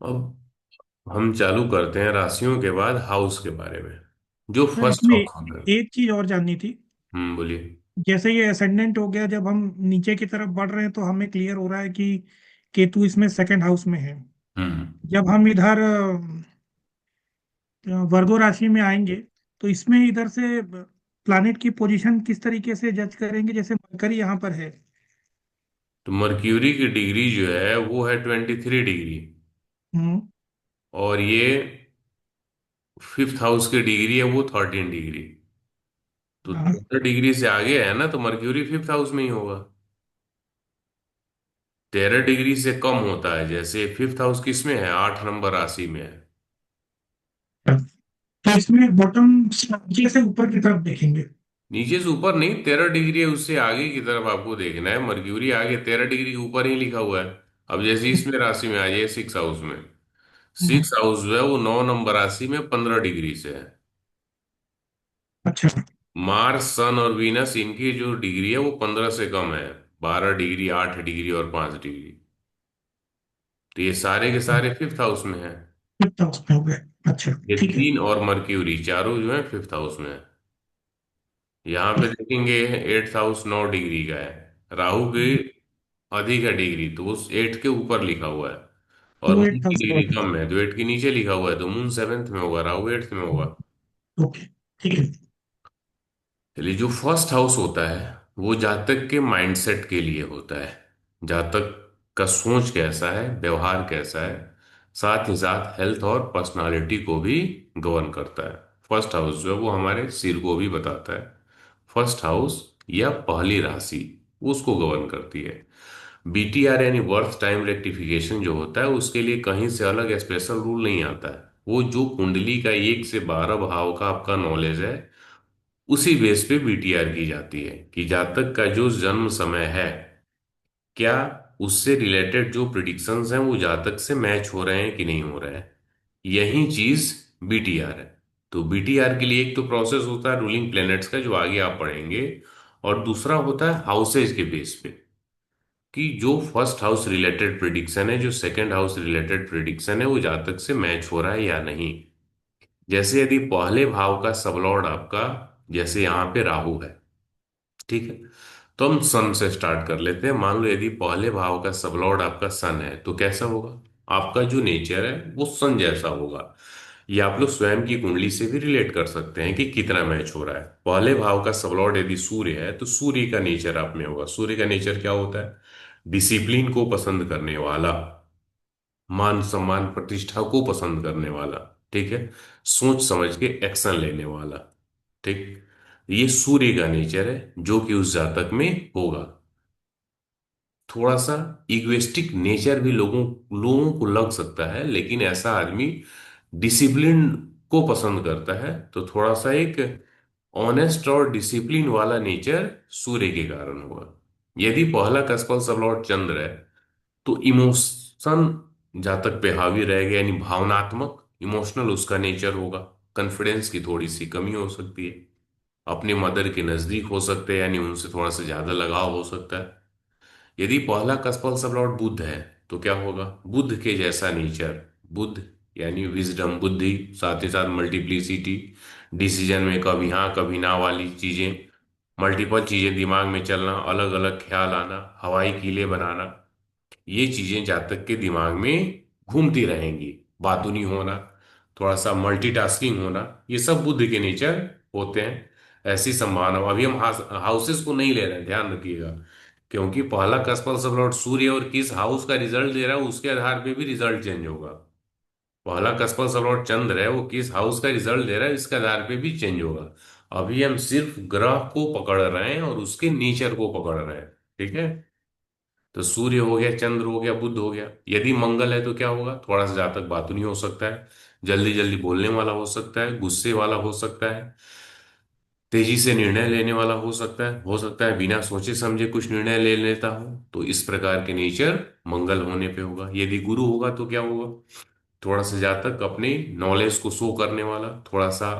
अब हम चालू करते हैं राशियों के बाद हाउस के बारे में, जो सर फर्स्ट इसमें हाउस होता है। एक चीज और जाननी थी। बोलिए। जैसे ये असेंडेंट हो गया, जब हम नीचे की तरफ बढ़ रहे हैं तो हमें क्लियर हो रहा है कि केतु इसमें सेकंड हाउस में है। हम्म। जब हम इधर वर्गो राशि में आएंगे तो इसमें इधर से प्लानिट की पोजीशन किस तरीके से जज करेंगे? जैसे मरकरी यहाँ पर है। तो मर्क्यूरी की डिग्री जो है वो है 23 डिग्री। हम्म। और ये फिफ्थ हाउस की डिग्री है वो 13 डिग्री। तो हाँ। 13 डिग्री से आगे है ना, तो मर्क्यूरी फिफ्थ हाउस में ही होगा। 13 डिग्री से कम होता है, जैसे फिफ्थ हाउस किस में है, 8 नंबर राशि में है। तो इसमें बॉटम नीचे से ऊपर की तरफ देखेंगे। नीचे से ऊपर नहीं, 13 डिग्री है उससे आगे की तरफ आपको देखना है। मर्क्यूरी आगे 13 डिग्री के ऊपर ही लिखा हुआ है। अब जैसे इसमें राशि में आ जाए सिक्स हाउस में। हम्म। सिक्स हाउस जो है वो 9 नंबर राशि में 15 डिग्री से है। अच्छा। मार्स, सन और वीनस, इनकी जो डिग्री है वो 15 से कम है। 12 डिग्री, 8 डिग्री और 5 डिग्री। तो ये सारे के सारे फिफ्थ हाउस में है। फिफ्थ हाउस में हो गए। अच्छा। ये ठीक है। तीन और मर्क्यूरी चारों जो है फिफ्थ हाउस में है। यहाँ पे देखेंगे एट्थ हाउस 9 डिग्री का है। राहु की अधिक है डिग्री, तो उस एट के ऊपर लिखा हुआ है। और टू मून एट की हाउस डिग्री में। कम है, तो एट के नीचे लिखा हुआ है, तो मून सेवेंथ में होगा, राहु एट्थ में होगा। ओके। ठीक है। चलिए, जो फर्स्ट हाउस होता है वो जातक के माइंडसेट के लिए होता है। जातक का सोच कैसा है, व्यवहार कैसा है, साथ ही साथ हेल्थ और पर्सनालिटी को भी गवर्न करता है। फर्स्ट हाउस जो है वो हमारे सिर को भी बताता है। फर्स्ट हाउस या पहली राशि उसको गवर्न करती है। बीटीआर यानी बर्थ टाइम रेक्टिफिकेशन जो होता है, उसके लिए कहीं से अलग स्पेशल रूल नहीं आता है। वो जो कुंडली का 1 से 12 भाव का आपका नॉलेज है, उसी बेस पे बीटीआर की जाती है कि जातक का जो जन्म समय है, क्या उससे रिलेटेड जो प्रिडिक्शंस हैं वो जातक से मैच हो रहे हैं कि नहीं हो रहे हैं। यही चीज बीटीआर है। तो बीटीआर के लिए एक तो प्रोसेस होता है रूलिंग प्लैनेट्स का, जो आगे आप पढ़ेंगे। और दूसरा होता है हाउसेज के बेस पे, कि जो फर्स्ट हाउस रिलेटेड प्रिडिक्शन है, जो सेकंड हाउस रिलेटेड प्रिडिक्शन है, वो जातक से मैच हो रहा है या नहीं। जैसे यदि पहले भाव का सबलॉर्ड आपका, जैसे यहाँ पे राहु है, ठीक है। तो हम सन से स्टार्ट कर लेते हैं। मान लो यदि पहले भाव का सबलॉर्ड आपका सन है, तो कैसा होगा? आपका जो नेचर है वो सन जैसा होगा। ये आप लोग स्वयं की कुंडली से भी रिलेट कर सकते हैं कि कितना मैच हो रहा है। पहले भाव का सबलॉर्ड यदि सूर्य है, तो सूर्य का नेचर आप में होगा। सूर्य का नेचर क्या होता है? डिसिप्लिन को पसंद करने वाला, मान सम्मान प्रतिष्ठा को पसंद करने वाला, ठीक है। सोच समझ के एक्शन लेने वाला, ठीक। ये सूर्य का नेचर है जो कि उस जातक में होगा। थोड़ा सा इगोइस्टिक नेचर भी लोगों लोगों को लग सकता है, लेकिन ऐसा आदमी डिसिप्लिन को पसंद करता है। तो थोड़ा सा एक ऑनेस्ट और डिसिप्लिन वाला नेचर सूर्य के कारण होगा। यदि पहला कस्पल सबलॉर्ड चंद्र है, तो इमोशन जातक पे हावी रहेगा, यानी भावनात्मक, इमोशनल उसका नेचर होगा। कॉन्फिडेंस की थोड़ी सी कमी हो सकती है। अपने मदर के नजदीक हो सकते हैं, यानी उनसे थोड़ा सा ज्यादा लगाव हो सकता है। यदि पहला कस्पल सबलॉर्ड बुध है, तो क्या होगा? बुध के जैसा नेचर। बुध यानी विजडम, बुद्धि, साथ ही साथ मल्टीप्लिसिटी, डिसीजन में कभी हाँ कभी ना वाली चीजें, मल्टीपल चीजें दिमाग में चलना, अलग अलग ख्याल आना, हवाई कीले बनाना, ये चीजें जातक के दिमाग में घूमती रहेंगी। बातूनी होना, थोड़ा सा मल्टीटास्किंग होना, ये सब बुद्ध के नेचर होते हैं। ऐसी संभावना, अभी हम हाउसेस को नहीं ले रहे हैं, ध्यान रखिएगा। क्योंकि पहला कस्पल सब लॉर्ड सूर्य और किस हाउस का रिजल्ट दे रहा है, उसके आधार पे भी रिजल्ट चेंज होगा। पहला कस्पल सब लॉर्ड चंद्र है, वो किस हाउस का रिजल्ट दे रहा है, इसके आधार पे भी चेंज होगा। अभी हम सिर्फ ग्रह को पकड़ रहे हैं और उसके नेचर को पकड़ रहे हैं, ठीक है। तो सूर्य हो गया, चंद्र हो गया, बुध हो गया। यदि मंगल है तो क्या होगा? थोड़ा सा जातक बातूनी हो सकता है, जल्दी जल्दी बोलने वाला हो सकता है, गुस्से वाला हो सकता है, तेजी से निर्णय लेने वाला हो सकता है बिना सोचे समझे कुछ निर्णय ले लेता हो। तो इस प्रकार के नेचर मंगल होने पे होगा। यदि गुरु होगा तो क्या होगा? थोड़ा सा जातक अपने नॉलेज को शो करने वाला, थोड़ा सा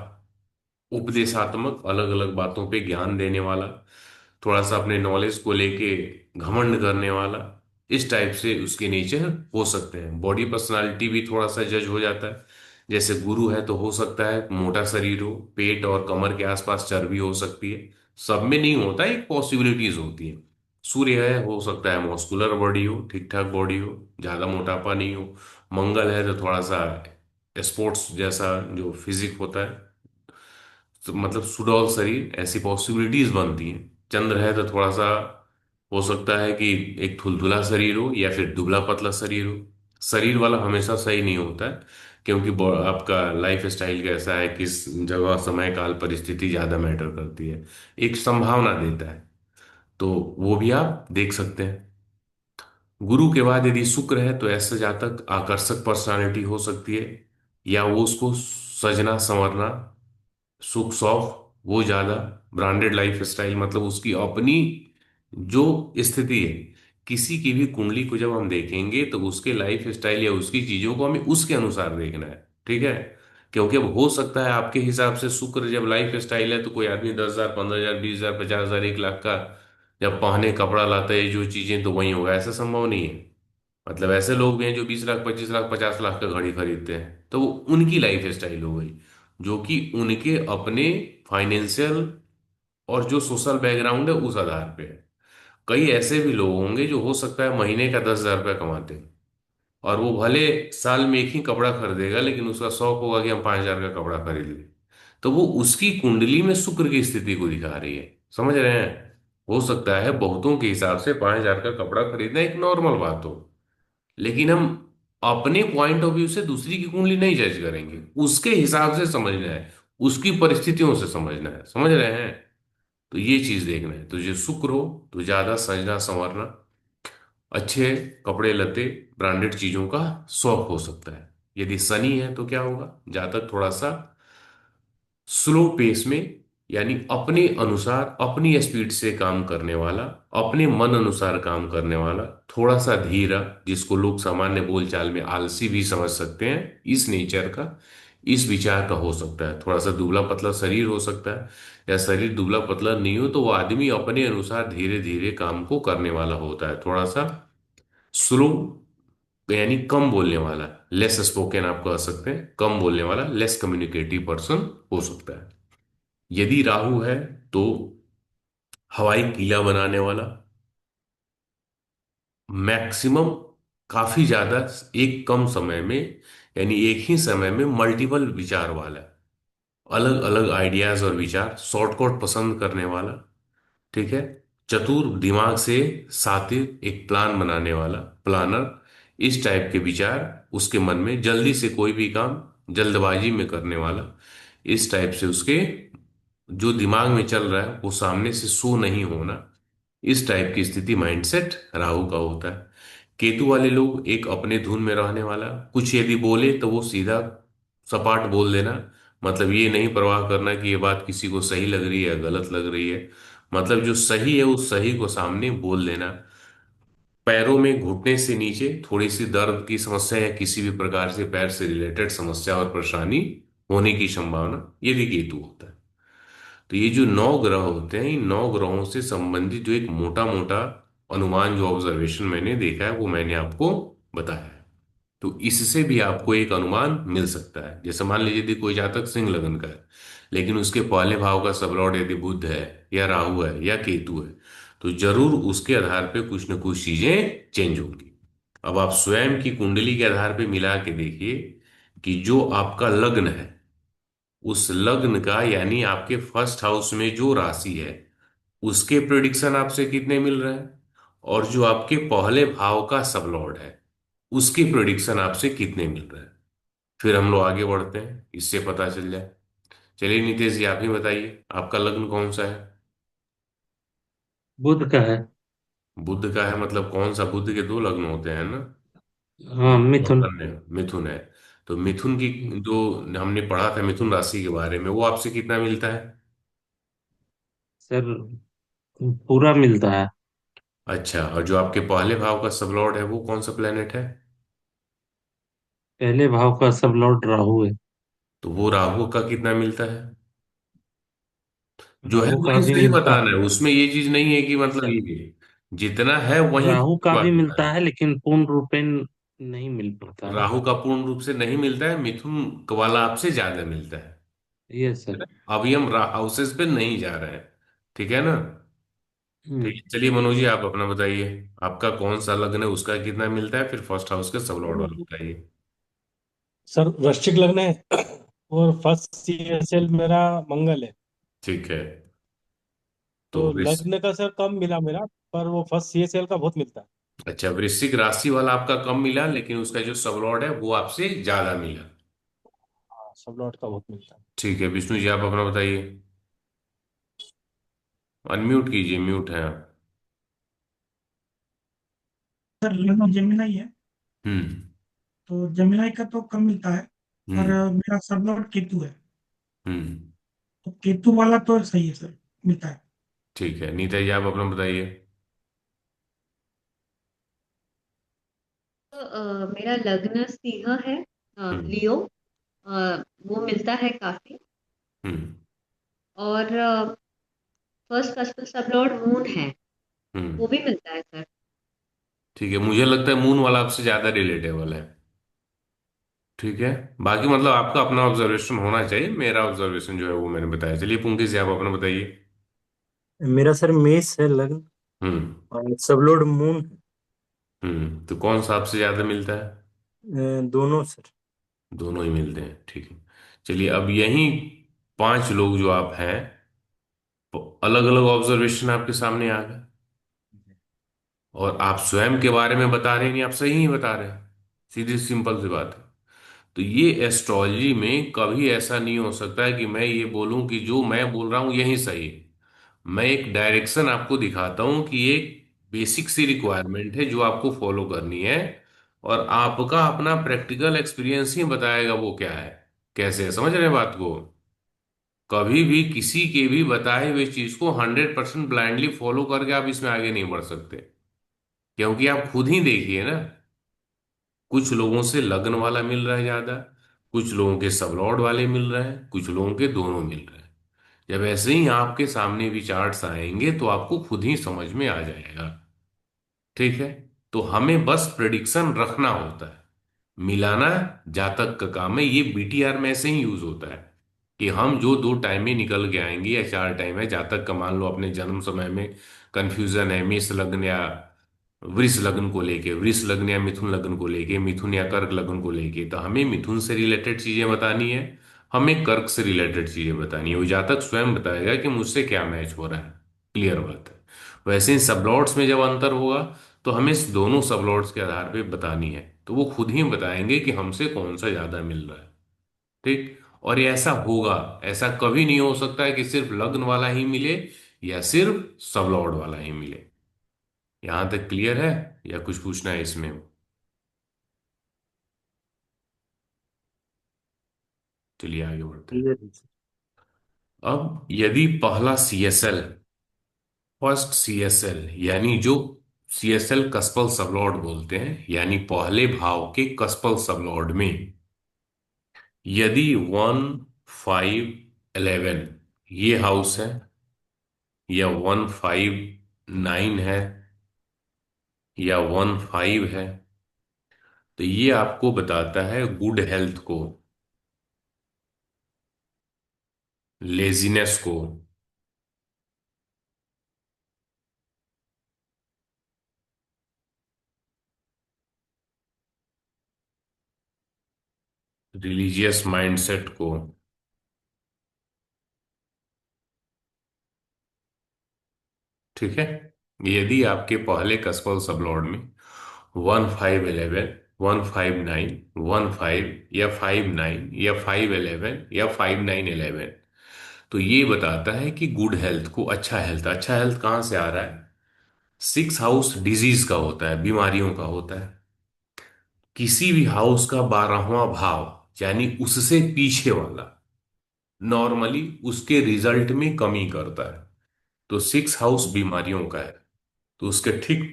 उपदेशात्मक, अलग अलग बातों पे ज्ञान देने वाला, थोड़ा सा अपने नॉलेज को लेके घमंड करने वाला, इस टाइप से उसके नेचर हो सकते हैं। बॉडी पर्सनालिटी भी थोड़ा सा जज हो जाता है। जैसे गुरु है तो हो सकता है मोटा शरीर हो, पेट और कमर के आसपास चर्बी हो सकती है। सब में नहीं होता, एक पॉसिबिलिटीज होती है। सूर्य है, हो सकता है मॉस्कुलर बॉडी हो, ठीक ठाक बॉडी हो, ज्यादा मोटापा नहीं हो। मंगल है तो थोड़ा सा स्पोर्ट्स जैसा जो फिजिक होता है, तो मतलब सुडौल शरीर, ऐसी पॉसिबिलिटीज बनती हैं। चंद्र है तो थोड़ा सा हो सकता है कि एक थुलथुला शरीर हो या फिर दुबला पतला शरीर हो। शरीर वाला हमेशा सही नहीं होता है, क्योंकि आपका लाइफ स्टाइल कैसा है, किस जगह समय काल परिस्थिति ज्यादा मैटर करती है, एक संभावना देता है। तो वो भी आप देख सकते हैं। गुरु के बाद यदि शुक्र है तो ऐसे जातक आकर्षक पर्सनालिटी हो सकती है, या वो उसको सजना संवरना, सुख शौक, वो ज्यादा ब्रांडेड लाइफ स्टाइल, मतलब उसकी अपनी जो स्थिति है। किसी की भी कुंडली को जब हम देखेंगे तो उसके लाइफ स्टाइल या उसकी चीजों को हमें उसके अनुसार देखना है, ठीक है। क्योंकि अब हो सकता है आपके हिसाब से शुक्र जब लाइफ स्टाइल है तो कोई आदमी 10,000, 15,000, 20,000, 50,000, 1 लाख का जब पहने कपड़ा लाता है जो चीजें, तो वही होगा, ऐसा संभव नहीं है। मतलब ऐसे लोग भी हैं जो 20 लाख, 25 लाख, 50 लाख का घड़ी खरीदते हैं, तो वो उनकी लाइफ स्टाइल हो गई, जो कि उनके अपने फाइनेंशियल और जो सोशल बैकग्राउंड है उस आधार पे है। कई ऐसे भी लोग होंगे जो हो सकता है महीने का 10,000 रुपया कमाते हैं, और वो भले साल में एक ही कपड़ा खरीदेगा, लेकिन उसका शौक होगा कि हम 5,000 का कपड़ा खरीद लें। तो वो उसकी कुंडली में शुक्र की स्थिति को दिखा रही है, समझ रहे हैं। हो सकता है बहुतों के हिसाब से 5,000 का कपड़ा खरीदना एक नॉर्मल बात हो, लेकिन हम अपने पॉइंट ऑफ व्यू से दूसरी की कुंडली नहीं जज करेंगे, उसके हिसाब से समझना है, उसकी परिस्थितियों से समझना है, समझ रहे हैं। तो ये चीज देखना है। तो जो शुक्र हो तो ज्यादा सजना संवरना, अच्छे कपड़े लते, ब्रांडेड चीजों का शौक हो सकता है। यदि शनि है तो क्या होगा, जातक थोड़ा सा स्लो पेस में, यानी अपने अनुसार अपनी स्पीड से काम करने वाला, अपने मन अनुसार काम करने वाला, थोड़ा सा धीरा, जिसको लोग सामान्य बोलचाल में आलसी भी समझ सकते हैं, इस नेचर का, इस विचार का हो सकता है। थोड़ा सा दुबला पतला शरीर हो सकता है, या शरीर दुबला पतला नहीं हो तो वो आदमी अपने अनुसार धीरे धीरे काम को करने वाला होता है। थोड़ा सा स्लो, यानी कम बोलने वाला, लेस स्पोकन आप कह सकते हैं, कम बोलने वाला, लेस कम्युनिकेटिव पर्सन हो सकता है। यदि राहु है तो हवाई कीला बनाने वाला, मैक्सिमम, काफी ज्यादा, एक कम समय में, यानी एक ही समय में मल्टीपल विचार वाला, अलग अलग आइडियाज और विचार, शॉर्टकट पसंद करने वाला, ठीक है। चतुर दिमाग से सातिर एक प्लान बनाने वाला, प्लानर, इस टाइप के विचार उसके मन में, जल्दी से कोई भी काम जल्दबाजी में करने वाला, इस टाइप से उसके जो दिमाग में चल रहा है वो सामने से शो नहीं होना, इस टाइप की स्थिति माइंडसेट राहु का होता है। केतु वाले लोग एक अपने धुन में रहने वाला, कुछ यदि बोले तो वो सीधा सपाट बोल देना, मतलब ये नहीं परवाह करना कि ये बात किसी को सही लग रही है या गलत लग रही है, मतलब जो सही है उस सही को सामने बोल देना। पैरों में घुटने से नीचे थोड़ी सी दर्द की समस्या या किसी भी प्रकार से पैर से रिलेटेड समस्या और परेशानी होने की संभावना यदि केतु होता है। तो ये जो 9 ग्रह होते हैं, इन 9 ग्रहों से संबंधित जो एक मोटा मोटा अनुमान, जो ऑब्जर्वेशन मैंने देखा है वो मैंने आपको बताया है। तो इससे भी आपको एक अनुमान मिल सकता है। जैसे मान लीजिए यदि कोई जातक सिंह लगन का है, लेकिन उसके पहले भाव का सबलॉर्ड यदि बुध है या राहु है या केतु है, तो जरूर उसके आधार पे कुछ न कुछ चीजें चेंज होंगी। अब आप स्वयं की कुंडली के आधार पे मिला के देखिए कि जो आपका लग्न है, उस लग्न का, यानी आपके फर्स्ट हाउस में जो राशि है, उसके प्रिडिक्शन आपसे कितने मिल रहे हैं, और जो आपके पहले भाव का सब लॉर्ड है उसके प्रिडिक्शन आपसे कितने मिल रहे हैं। फिर हम लोग आगे बढ़ते हैं, इससे पता चल जाए। चलिए नितेश जी, आप ही बताइए, आपका लग्न कौन सा है। बुध का है। बुध का है, मतलब कौन सा, बुध के 2 लग्न होते हैं ना। हाँ, मिथुन और मिथुन। कन्या, मिथुन है। तो मिथुन की जो हमने पढ़ा था मिथुन राशि के बारे में, वो आपसे कितना मिलता है। सर, पूरा मिलता है। अच्छा, और जो आपके पहले भाव का सब लॉर्ड है वो कौन सा प्लेनेट है। पहले भाव का सब लॉर्ड राहु है। तो वो राहु का कितना मिलता है। जो है राहु का वही भी सही मिलता बताना है, उसमें ये चीज नहीं है कि मतलब अच्छा। ये है। जितना है वही राहु का भी वाला है। मिलता है लेकिन पूर्ण रूपेण नहीं मिल पाता है। राहु का पूर्ण रूप से नहीं मिलता है, मिथुन वाला आपसे ज्यादा मिलता है। ये है सर। ना? अभी हम हाउसेस पे नहीं जा रहे हैं। ठीक है ना? ठीक हम्म। है, चलिए मनोज जी आप अपना बताइए। आपका कौन सा लग्न है, उसका कितना मिलता है, फिर फर्स्ट हाउस के सब लॉर्ड वाला बताइए। सर वृश्चिक लग्न है और फर्स्ट सीएसएल मेरा मंगल है। ठीक है। तो तो लग्न का सर कम मिला मेरा, पर वो फर्स्ट सीएसएल का बहुत मिलता है। अच्छा, वृश्चिक राशि वाला आपका कम मिला, लेकिन उसका जो सब लॉर्ड है वो आपसे ज्यादा मिला। हाँ, सब लॉट का बहुत मिलता है। ठीक है, विष्णु जी आप अपना बताइए। अनम्यूट कीजिए, म्यूट है आप। सर लग्न जेमिनाई है। हम्म। तो जेमिनाई का तो कम मिलता है। पर हम्म। मेरा सब लॉर्ड केतु है। हम्म। तो केतु वाला तो सही है सर, मिलता है। ठीक है, नीता जी आप अपना बताइए। तो, मेरा लग्न सिंह है, हम्म। लियो। वो मिलता है काफी। हम्म। और फर्स्ट कस्टमर सब लॉर्ड मून है, वो हम्म। भी मिलता है सर। ठीक है, मुझे लगता है मून वाला आपसे ज्यादा रिलेटेबल है। ठीक है। बाकी मतलब आपका अपना ऑब्जर्वेशन होना चाहिए, मेरा ऑब्जर्वेशन जो है वो मैंने बताया। चलिए पुंकी जी आप अपना बताइए। मेरा सर मेष है लग्न, हम्म। और सब लॉर्ड मून तो कौन सा आपसे ज्यादा मिलता है? है। दोनों सर। दोनों ही मिलते हैं, ठीक है। चलिए अब यही पांच लोग जो आप हैं, अलग अलग ऑब्जर्वेशन आपके सामने आ गए। और आप स्वयं के बारे में बता रहे हैं, नहीं आप सही नहीं बता रहे हैं। सीधी सिंपल सी बात है। तो ये एस्ट्रोलॉजी में कभी ऐसा नहीं हो सकता है कि मैं ये बोलूं कि जो मैं बोल रहा हूं यही सही है। मैं एक डायरेक्शन आपको दिखाता हूं कि एक बेसिक सी रिक्वायरमेंट है जो आपको फॉलो करनी है। और आपका अपना प्रैक्टिकल एक्सपीरियंस ही बताएगा वो क्या है, कैसे है। समझ रहे हैं बात को? कभी भी किसी के भी बताए हुए चीज को 100% ब्लाइंडली फॉलो करके आप इसमें आगे नहीं बढ़ सकते। क्योंकि आप खुद ही देखिए ना, कुछ लोगों से लगन वाला मिल रहा है ज्यादा, कुछ लोगों के सबलॉर्ड वाले मिल रहे हैं, कुछ लोगों के दोनों मिल रहे हैं। जब ऐसे ही आपके सामने भी चार्ट्स आएंगे तो आपको खुद ही समझ में आ जाएगा। ठीक है। तो हमें बस प्रेडिक्शन रखना होता है, मिलाना जातक का काम है। ये बीटीआर में ऐसे ही यूज होता है कि हम जो दो टाइम में निकल के आएंगे या चार टाइम है जातक का, मान लो अपने जन्म समय में कंफ्यूजन है मेष लग्न या वृष लग्न को लेके, वृष लग्न या मिथुन लग्न को लेके, मिथुन या कर्क लग्न को लेके, तो हमें मिथुन से रिलेटेड चीजें बतानी है, हमें कर्क से रिलेटेड चीजें बतानी है। वो जातक स्वयं बताएगा कि मुझसे क्या मैच हो रहा है। क्लियर बात है। वैसे ही सबलॉट्स में जब अंतर होगा तो हमें इस दोनों सबलॉट्स के आधार पे बतानी है, तो वो खुद ही बताएंगे कि हमसे कौन सा ज्यादा मिल रहा है। ठीक। और ये ऐसा होगा, ऐसा कभी नहीं हो सकता है कि सिर्फ लग्न वाला ही मिले या सिर्फ सबलॉर्ड वाला ही मिले। यहां तक क्लियर है या कुछ पूछना है इसमें? चलिए आगे बढ़ते हैं। क्लियर है सर। अब यदि पहला सीएसएल, फर्स्ट सीएसएल यानी जो सीएसएल कस्पल सबलॉर्ड बोलते हैं, यानी पहले भाव के कस्पल सबलॉर्ड में यदि 1, 5, 11 ये हाउस है, या 1, 5, 9 है, या 1, 5 है, तो ये आपको बताता है गुड हेल्थ को, लेजीनेस को, रिलीजियस माइंडसेट को। ठीक है। यदि आपके पहले कस्पल सबलॉर्ड में 1, 5, 11, 1, 5, 9, 1, 5 या 5, 9 या 5, 11 या 5, 9, 11, तो ये बताता है कि गुड हेल्थ को, अच्छा हेल्थ। अच्छा हेल्थ कहाँ से आ रहा है? 6 हाउस डिजीज का होता है, बीमारियों का होता है। किसी भी हाउस का 12वां भाव यानी उससे पीछे वाला नॉर्मली उसके रिजल्ट में कमी करता है। तो 6 हाउस बीमारियों का है, तो उसके ठीक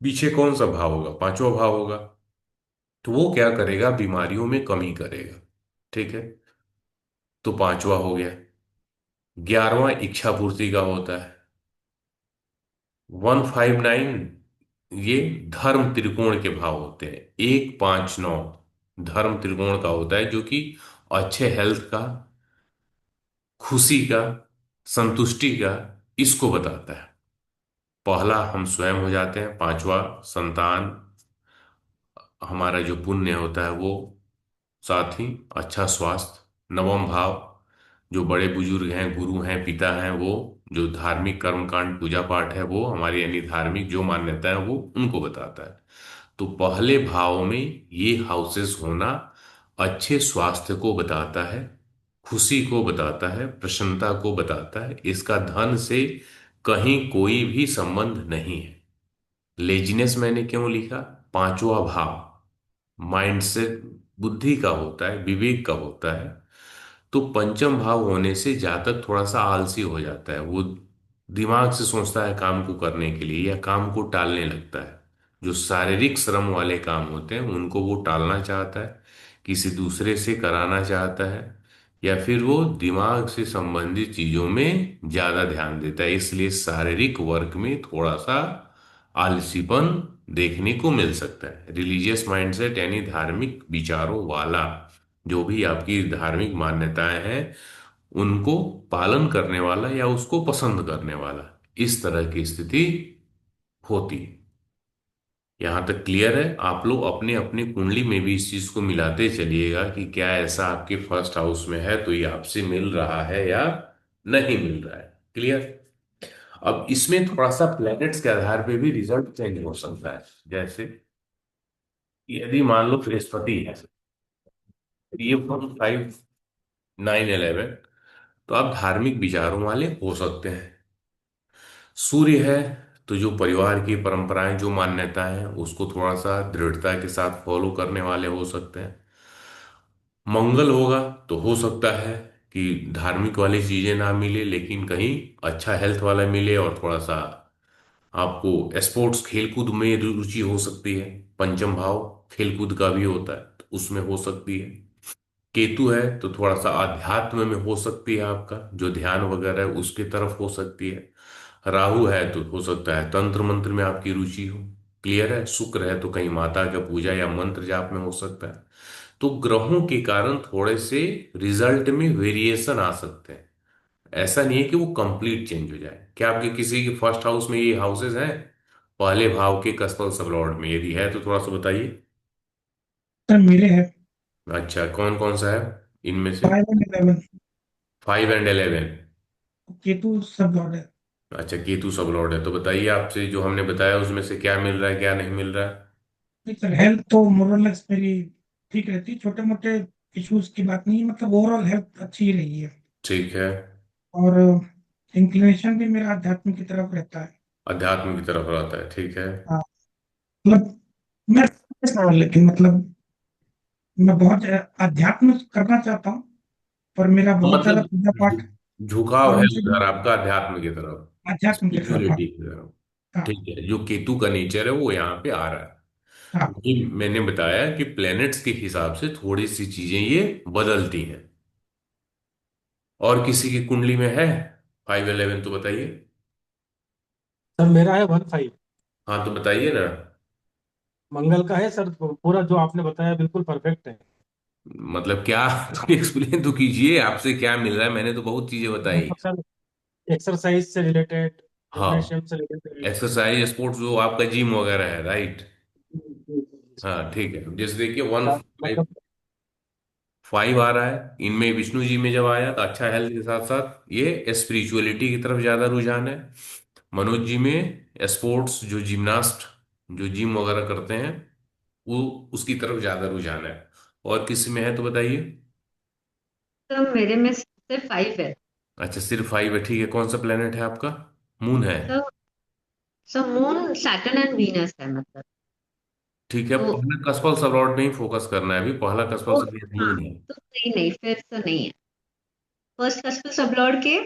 पीछे कौन सा भाव होगा? 5वां भाव होगा। तो वो क्या करेगा? बीमारियों में कमी करेगा। ठीक है। तो 5वां हो गया। 11वां इच्छा पूर्ति का होता है। 159 ये धर्म त्रिकोण के भाव होते हैं। 159 धर्म त्रिकोण का होता है, जो कि अच्छे हेल्थ का, खुशी का, संतुष्टि का, इसको बताता है। पहला हम स्वयं हो जाते हैं, पांचवा संतान, हमारा जो पुण्य होता है वो, साथ ही अच्छा स्वास्थ्य, नवम भाव जो बड़े बुजुर्ग हैं, गुरु हैं, पिता हैं, वो जो धार्मिक कर्मकांड पूजा पाठ है वो हमारी, यानी धार्मिक जो मान्यता है वो उनको बताता है। तो पहले भाव में ये हाउसेस होना अच्छे स्वास्थ्य को बताता है, खुशी को बताता है, प्रसन्नता को बताता है। इसका धन से कहीं कोई भी संबंध नहीं है। लेजीनेस मैंने क्यों लिखा? पांचवा भाव माइंडसेट बुद्धि का होता है, विवेक का होता है। तो पंचम भाव होने से जातक थोड़ा सा आलसी हो जाता है। वो दिमाग से सोचता है काम को करने के लिए, या काम को टालने लगता है। जो शारीरिक श्रम वाले काम होते हैं उनको वो टालना चाहता है, किसी दूसरे से कराना चाहता है, या फिर वो दिमाग से संबंधित चीजों में ज्यादा ध्यान देता है। इसलिए शारीरिक वर्क में थोड़ा सा आलसीपन देखने को मिल सकता है। रिलीजियस माइंडसेट यानी धार्मिक विचारों वाला, जो भी आपकी धार्मिक मान्यताएं हैं उनको पालन करने वाला या उसको पसंद करने वाला, इस तरह की स्थिति होती है। यहां तक क्लियर है? आप लोग अपने अपने कुंडली में भी इस चीज को मिलाते चलिएगा कि क्या ऐसा आपके फर्स्ट हाउस में है तो ये आपसे मिल रहा है या नहीं मिल रहा है। क्लियर? अब इसमें थोड़ा सा प्लैनेट्स के आधार पे भी रिजल्ट चेंज हो सकता है। जैसे यदि मान लो बृहस्पति है, ये 5, 9, 11, तो आप धार्मिक विचारों वाले हो सकते हैं। सूर्य है तो जो परिवार की परंपराएं, जो मान्यताएं हैं उसको थोड़ा सा दृढ़ता के साथ फॉलो करने वाले हो सकते हैं। मंगल होगा तो हो सकता है कि धार्मिक वाली चीजें ना मिले, लेकिन कहीं अच्छा हेल्थ वाला मिले, और थोड़ा सा आपको स्पोर्ट्स खेलकूद में रुचि हो सकती है। पंचम भाव खेलकूद का भी होता है तो उसमें हो सकती है। केतु है तो थोड़ा सा आध्यात्म में हो सकती है, आपका जो ध्यान वगैरह है उसकी तरफ हो सकती है। राहु है तो हो सकता है तंत्र मंत्र में आपकी रुचि हो। क्लियर है? शुक्र है तो कहीं माता का पूजा या मंत्र जाप में हो सकता है। तो ग्रहों के कारण थोड़े से रिजल्ट में वेरिएशन आ सकते हैं। ऐसा नहीं है कि वो कंप्लीट चेंज हो जाए। क्या आपके किसी के फर्स्ट हाउस में ये हाउसेस हैं, पहले भाव के कस्पल सब लॉर्ड में? यदि है तो थोड़ा सा बताइए। सर मेरे है अच्छा, कौन कौन सा है इनमें से? 5 और 11। 5 और 11। केतु सब लॉर्ड है। अच्छा, केतु सब लॉर्ड है। तो बताइए, आपसे जो हमने बताया उसमें से क्या मिल रहा है, क्या नहीं मिल रहा है? नहीं सर, हेल्थ तो मोरलेस मेरी ठीक रहती है, छोटे मोटे इश्यूज की बात नहीं है, मतलब ओवरऑल हेल्थ अच्छी ही रही है। ठीक है। और इंक्लिनेशन भी मेरा आध्यात्म की तरफ रहता है। अध्यात्म की तरफ रहता है, ठीक है। हाँ, मतलब मैं लेकिन मतलब मैं बहुत अध्यात्म करना चाहता हूँ, पर मेरा बहुत ज्यादा मतलब पूजा पाठ झुकाव और है उनसे उधर आपका अध्यात्म की तरफ, अध्यात्म की तरफ। हाँ स्पिरिचुअलिटी की तरफ। हाँ ठीक है, जो केतु का नेचर है वो यहाँ पे आ रहा है। हाँ। ये मैंने बताया कि प्लैनेट्स के हिसाब से थोड़ी सी चीजें ये बदलती हैं। और किसी की कुंडली में है 5 11 तो बताइए। सर मेरा है 15। हाँ तो बताइए ना। मंगल का है सर, पूरा जो आपने बताया बिल्कुल परफेक्ट है। मतलब क्या? तो एक्सप्लेन तो कीजिए, आपसे क्या मिल रहा है? मैंने तो बहुत चीजें बताई। मतलब सर, एक्सरसाइज से रिलेटेड, हाँ, जिम्नेशियम से रिलेटेड। एक्सरसाइज स्पोर्ट्स जो आपका जिम वगैरह है, राइट? हाँ ठीक है। जैसे देखिए वन फाइव मतलब 5 आ रहा है, इनमें विष्णु जी में जब आया तो अच्छा हेल्थ के साथ साथ ये स्पिरिचुअलिटी की तरफ ज्यादा रुझान है। मनोज जी में स्पोर्ट्स, जो जिम्नास्ट, जो जिम वगैरह करते हैं, वो उसकी तरफ ज्यादा रुझान है। और किसी में है तो बताइए। तो मेरे में सिर्फ 5 है। अच्छा, सिर्फ 5 है, ठीक है। कौन सा प्लेनेट है आपका? मून है? तो मून सैटर्न एंड वीनस है मतलब। ठीक है, तो पहला कस्पल सलॉट में ही फोकस करना है अभी। पहला कस्पल वो, सलॉट हाँ, मून है। तो नहीं नहीं, फिर तो नहीं है। फर्स्ट कस्टल सब लॉर्ड के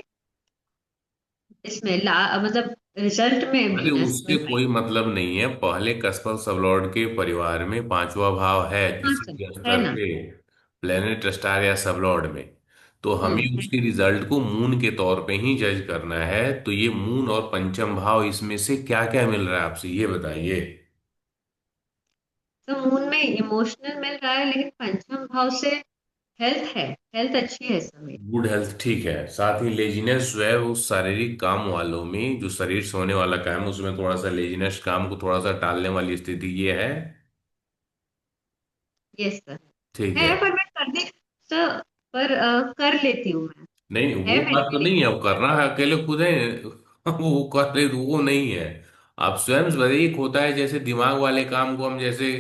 इसमें ला मतलब रिजल्ट में अरे वीनस उससे में कोई 5। मतलब नहीं है। पहले कस्पल सबलॉर्ड के परिवार में पांचवा भाव है हाँ किसी सर, के है स्तर ना। पे, प्लेनेट स्टार या सबलॉर्ड में, तो हमें हम्म। उसके रिजल्ट को मून के तौर पे ही जज करना है। तो ये मून और पंचम भाव, इसमें से क्या क्या मिल रहा है आपसे ये बताइए। तो मून में इमोशनल मिल रहा है, लेकिन पंचम भाव से हेल्थ है, हेल्थ अच्छी है समय। गुड हेल्थ ठीक है, साथ ही लेजीनेस जो है वो शारीरिक काम वालों में, जो शरीर से होने वाला काम है उसमें थोड़ा सा लेजीनेस, काम को थोड़ा सा टालने वाली स्थिति ये है। Yes sir. ठीक है है। पर मैं करने सर, पर कर लेती हूँ मैं। नहीं है वो मेरे बात में तो नहीं है, लेकिन वो करना है अकेले खुद है। वो कर ले वो नहीं है। आप स्वयं से बताइए, एक होता है जैसे दिमाग वाले काम को हम जैसे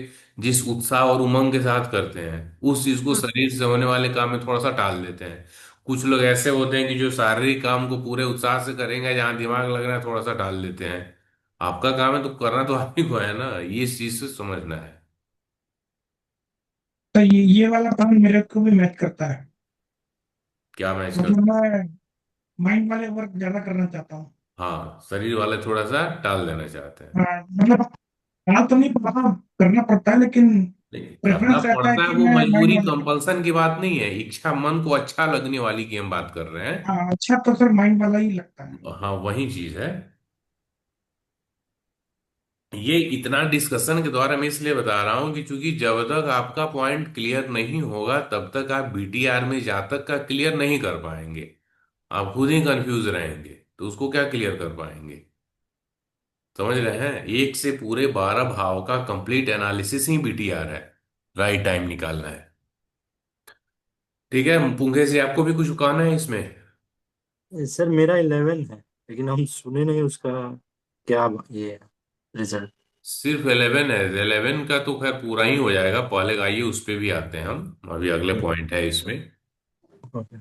जिस उत्साह और उमंग के साथ करते हैं, उस चीज को हम्म, शरीर से होने वाले काम में थोड़ा सा टाल देते हैं। कुछ लोग ऐसे होते हैं कि जो शारीरिक काम को पूरे उत्साह से करेंगे, जहाँ दिमाग लग रहा है थोड़ा सा टाल देते हैं। आपका काम है तो करना तो आप ही को है ना, ये इस चीज से समझना है। तो ये वाला काम मेरे को भी मैच करता है। क्या मैच कर। मतलब मैं माइंड वाले वर्क ज्यादा करना चाहता हूँ। हाँ, शरीर वाले थोड़ा सा टाल देना चाहते हैं। मतलब हाँ तो नहीं पता, करना पड़ता है, लेकिन नहीं, करना प्रेफरेंस रहता है पड़ता है कि वो मैं माइंड मजबूरी वाले करूँ। कंपल्सन की बात नहीं है, इच्छा मन को अच्छा लगने वाली की हम बात कर रहे हैं। हाँ, अच्छा तो सर माइंड वाला ही लगता है। हाँ वही चीज है। ये इतना डिस्कशन के द्वारा मैं इसलिए बता रहा हूं कि चूंकि जब तक आपका पॉइंट क्लियर नहीं होगा तब तक आप बीटीआर में जातक का क्लियर नहीं कर पाएंगे। आप खुद ही कंफ्यूज रहेंगे तो उसको क्या क्लियर कर पाएंगे। समझ रहे हैं, एक से पूरे 12 भाव का कंप्लीट एनालिसिस ही बीटीआर है। राइट टाइम निकालना है। ठीक है पुंगे से, आपको भी कुछ कहना है इसमें। सर मेरा 11 है, लेकिन हम सुने नहीं उसका क्या ये रिजल्ट। सिर्फ 11 है, 11 का तो खैर पूरा ही हो जाएगा, पहले आइए उस पे भी आते हैं हम, अभी अगले पॉइंट है इसमें। ओके।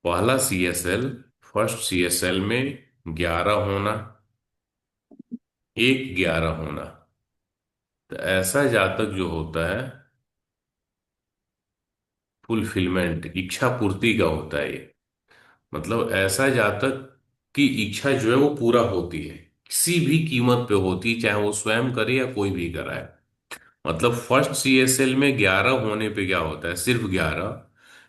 पहला सीएसएल, फर्स्ट सीएसएल में 11 होना, 1 11 होना। तो ऐसा जातक जो होता है फुलफिलमेंट, इच्छा पूर्ति का होता है ये। मतलब ऐसा जातक की इच्छा जो है वो पूरा होती है, किसी भी कीमत पे होती है, चाहे वो स्वयं करे या कोई भी कराए। मतलब फर्स्ट सीएसएल में 11 होने पे क्या होता है, सिर्फ 11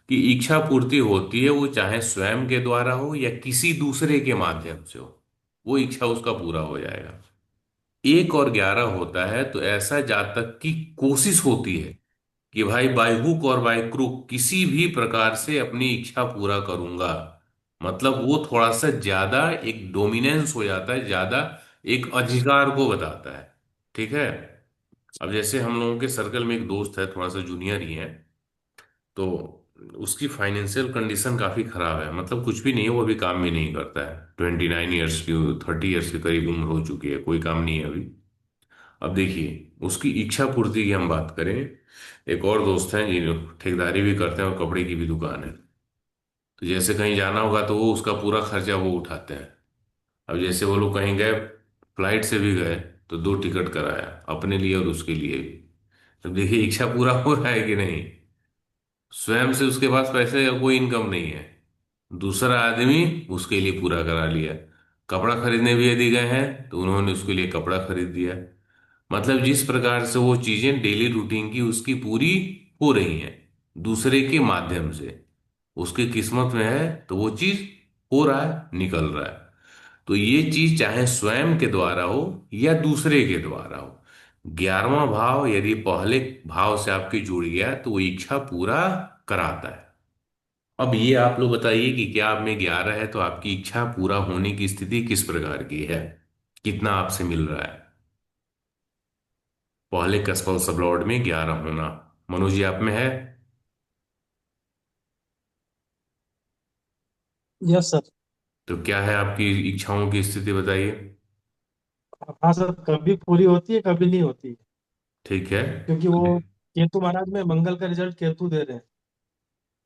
की इच्छा पूर्ति होती है, वो चाहे स्वयं के द्वारा हो या किसी दूसरे के माध्यम से हो, वो इच्छा उसका पूरा हो जाएगा। 1 और 11 होता है तो ऐसा जातक की कोशिश होती है कि भाई बाय हुक और बाय क्रुक किसी भी प्रकार से अपनी इच्छा पूरा करूंगा। मतलब वो थोड़ा सा ज्यादा एक डोमिनेंस हो जाता है, ज्यादा एक अधिकार को बताता है। ठीक है। अब जैसे हम लोगों के सर्कल में एक दोस्त है, थोड़ा सा जूनियर ही है। तो उसकी फाइनेंशियल कंडीशन काफी खराब है, मतलब कुछ भी नहीं है, वो अभी काम भी नहीं करता है, 29 ईयर्स की, 30 ईयर्स के करीब उम्र हो चुकी है, कोई काम नहीं है अभी। अब देखिए उसकी इच्छा पूर्ति की हम बात करें, एक और दोस्त हैं ये जो ठेकेदारी भी करते हैं और कपड़े की भी दुकान है। तो जैसे कहीं जाना होगा तो वो उसका पूरा खर्चा वो उठाते हैं। अब जैसे वो लोग कहीं गए, फ्लाइट से भी गए, तो 2 टिकट कराया अपने लिए और उसके लिए भी। अब देखिए इच्छा पूरा हो रहा है कि नहीं। स्वयं से उसके पास पैसे या कोई इनकम नहीं है, दूसरा आदमी उसके लिए पूरा करा लिया। कपड़ा खरीदने भी यदि गए हैं तो उन्होंने उसके लिए कपड़ा खरीद दिया। मतलब जिस प्रकार से वो चीजें डेली रूटीन की उसकी पूरी हो रही हैं दूसरे के माध्यम से, उसकी किस्मत में है तो वो चीज हो रहा है, निकल रहा है। तो ये चीज चाहे स्वयं के द्वारा हो या दूसरे के द्वारा हो, 11वां भाव यदि पहले भाव से आपकी जुड़ गया तो वो इच्छा पूरा कराता है। अब ये आप लोग बताइए कि क्या आप में 11 है तो आपकी इच्छा पूरा होने की स्थिति किस प्रकार की है, कितना आपसे मिल रहा है। पहले कस्पल सबलॉर्ड में 11 होना, मनोज जी आप में है। Yes sir. तो क्या है आपकी इच्छाओं की स्थिति बताइए। हाँ सर, कभी पूरी होती है कभी नहीं होती है, ठीक है। क्योंकि वो केतु महाराज में मंगल का रिजल्ट केतु दे रहे हैं,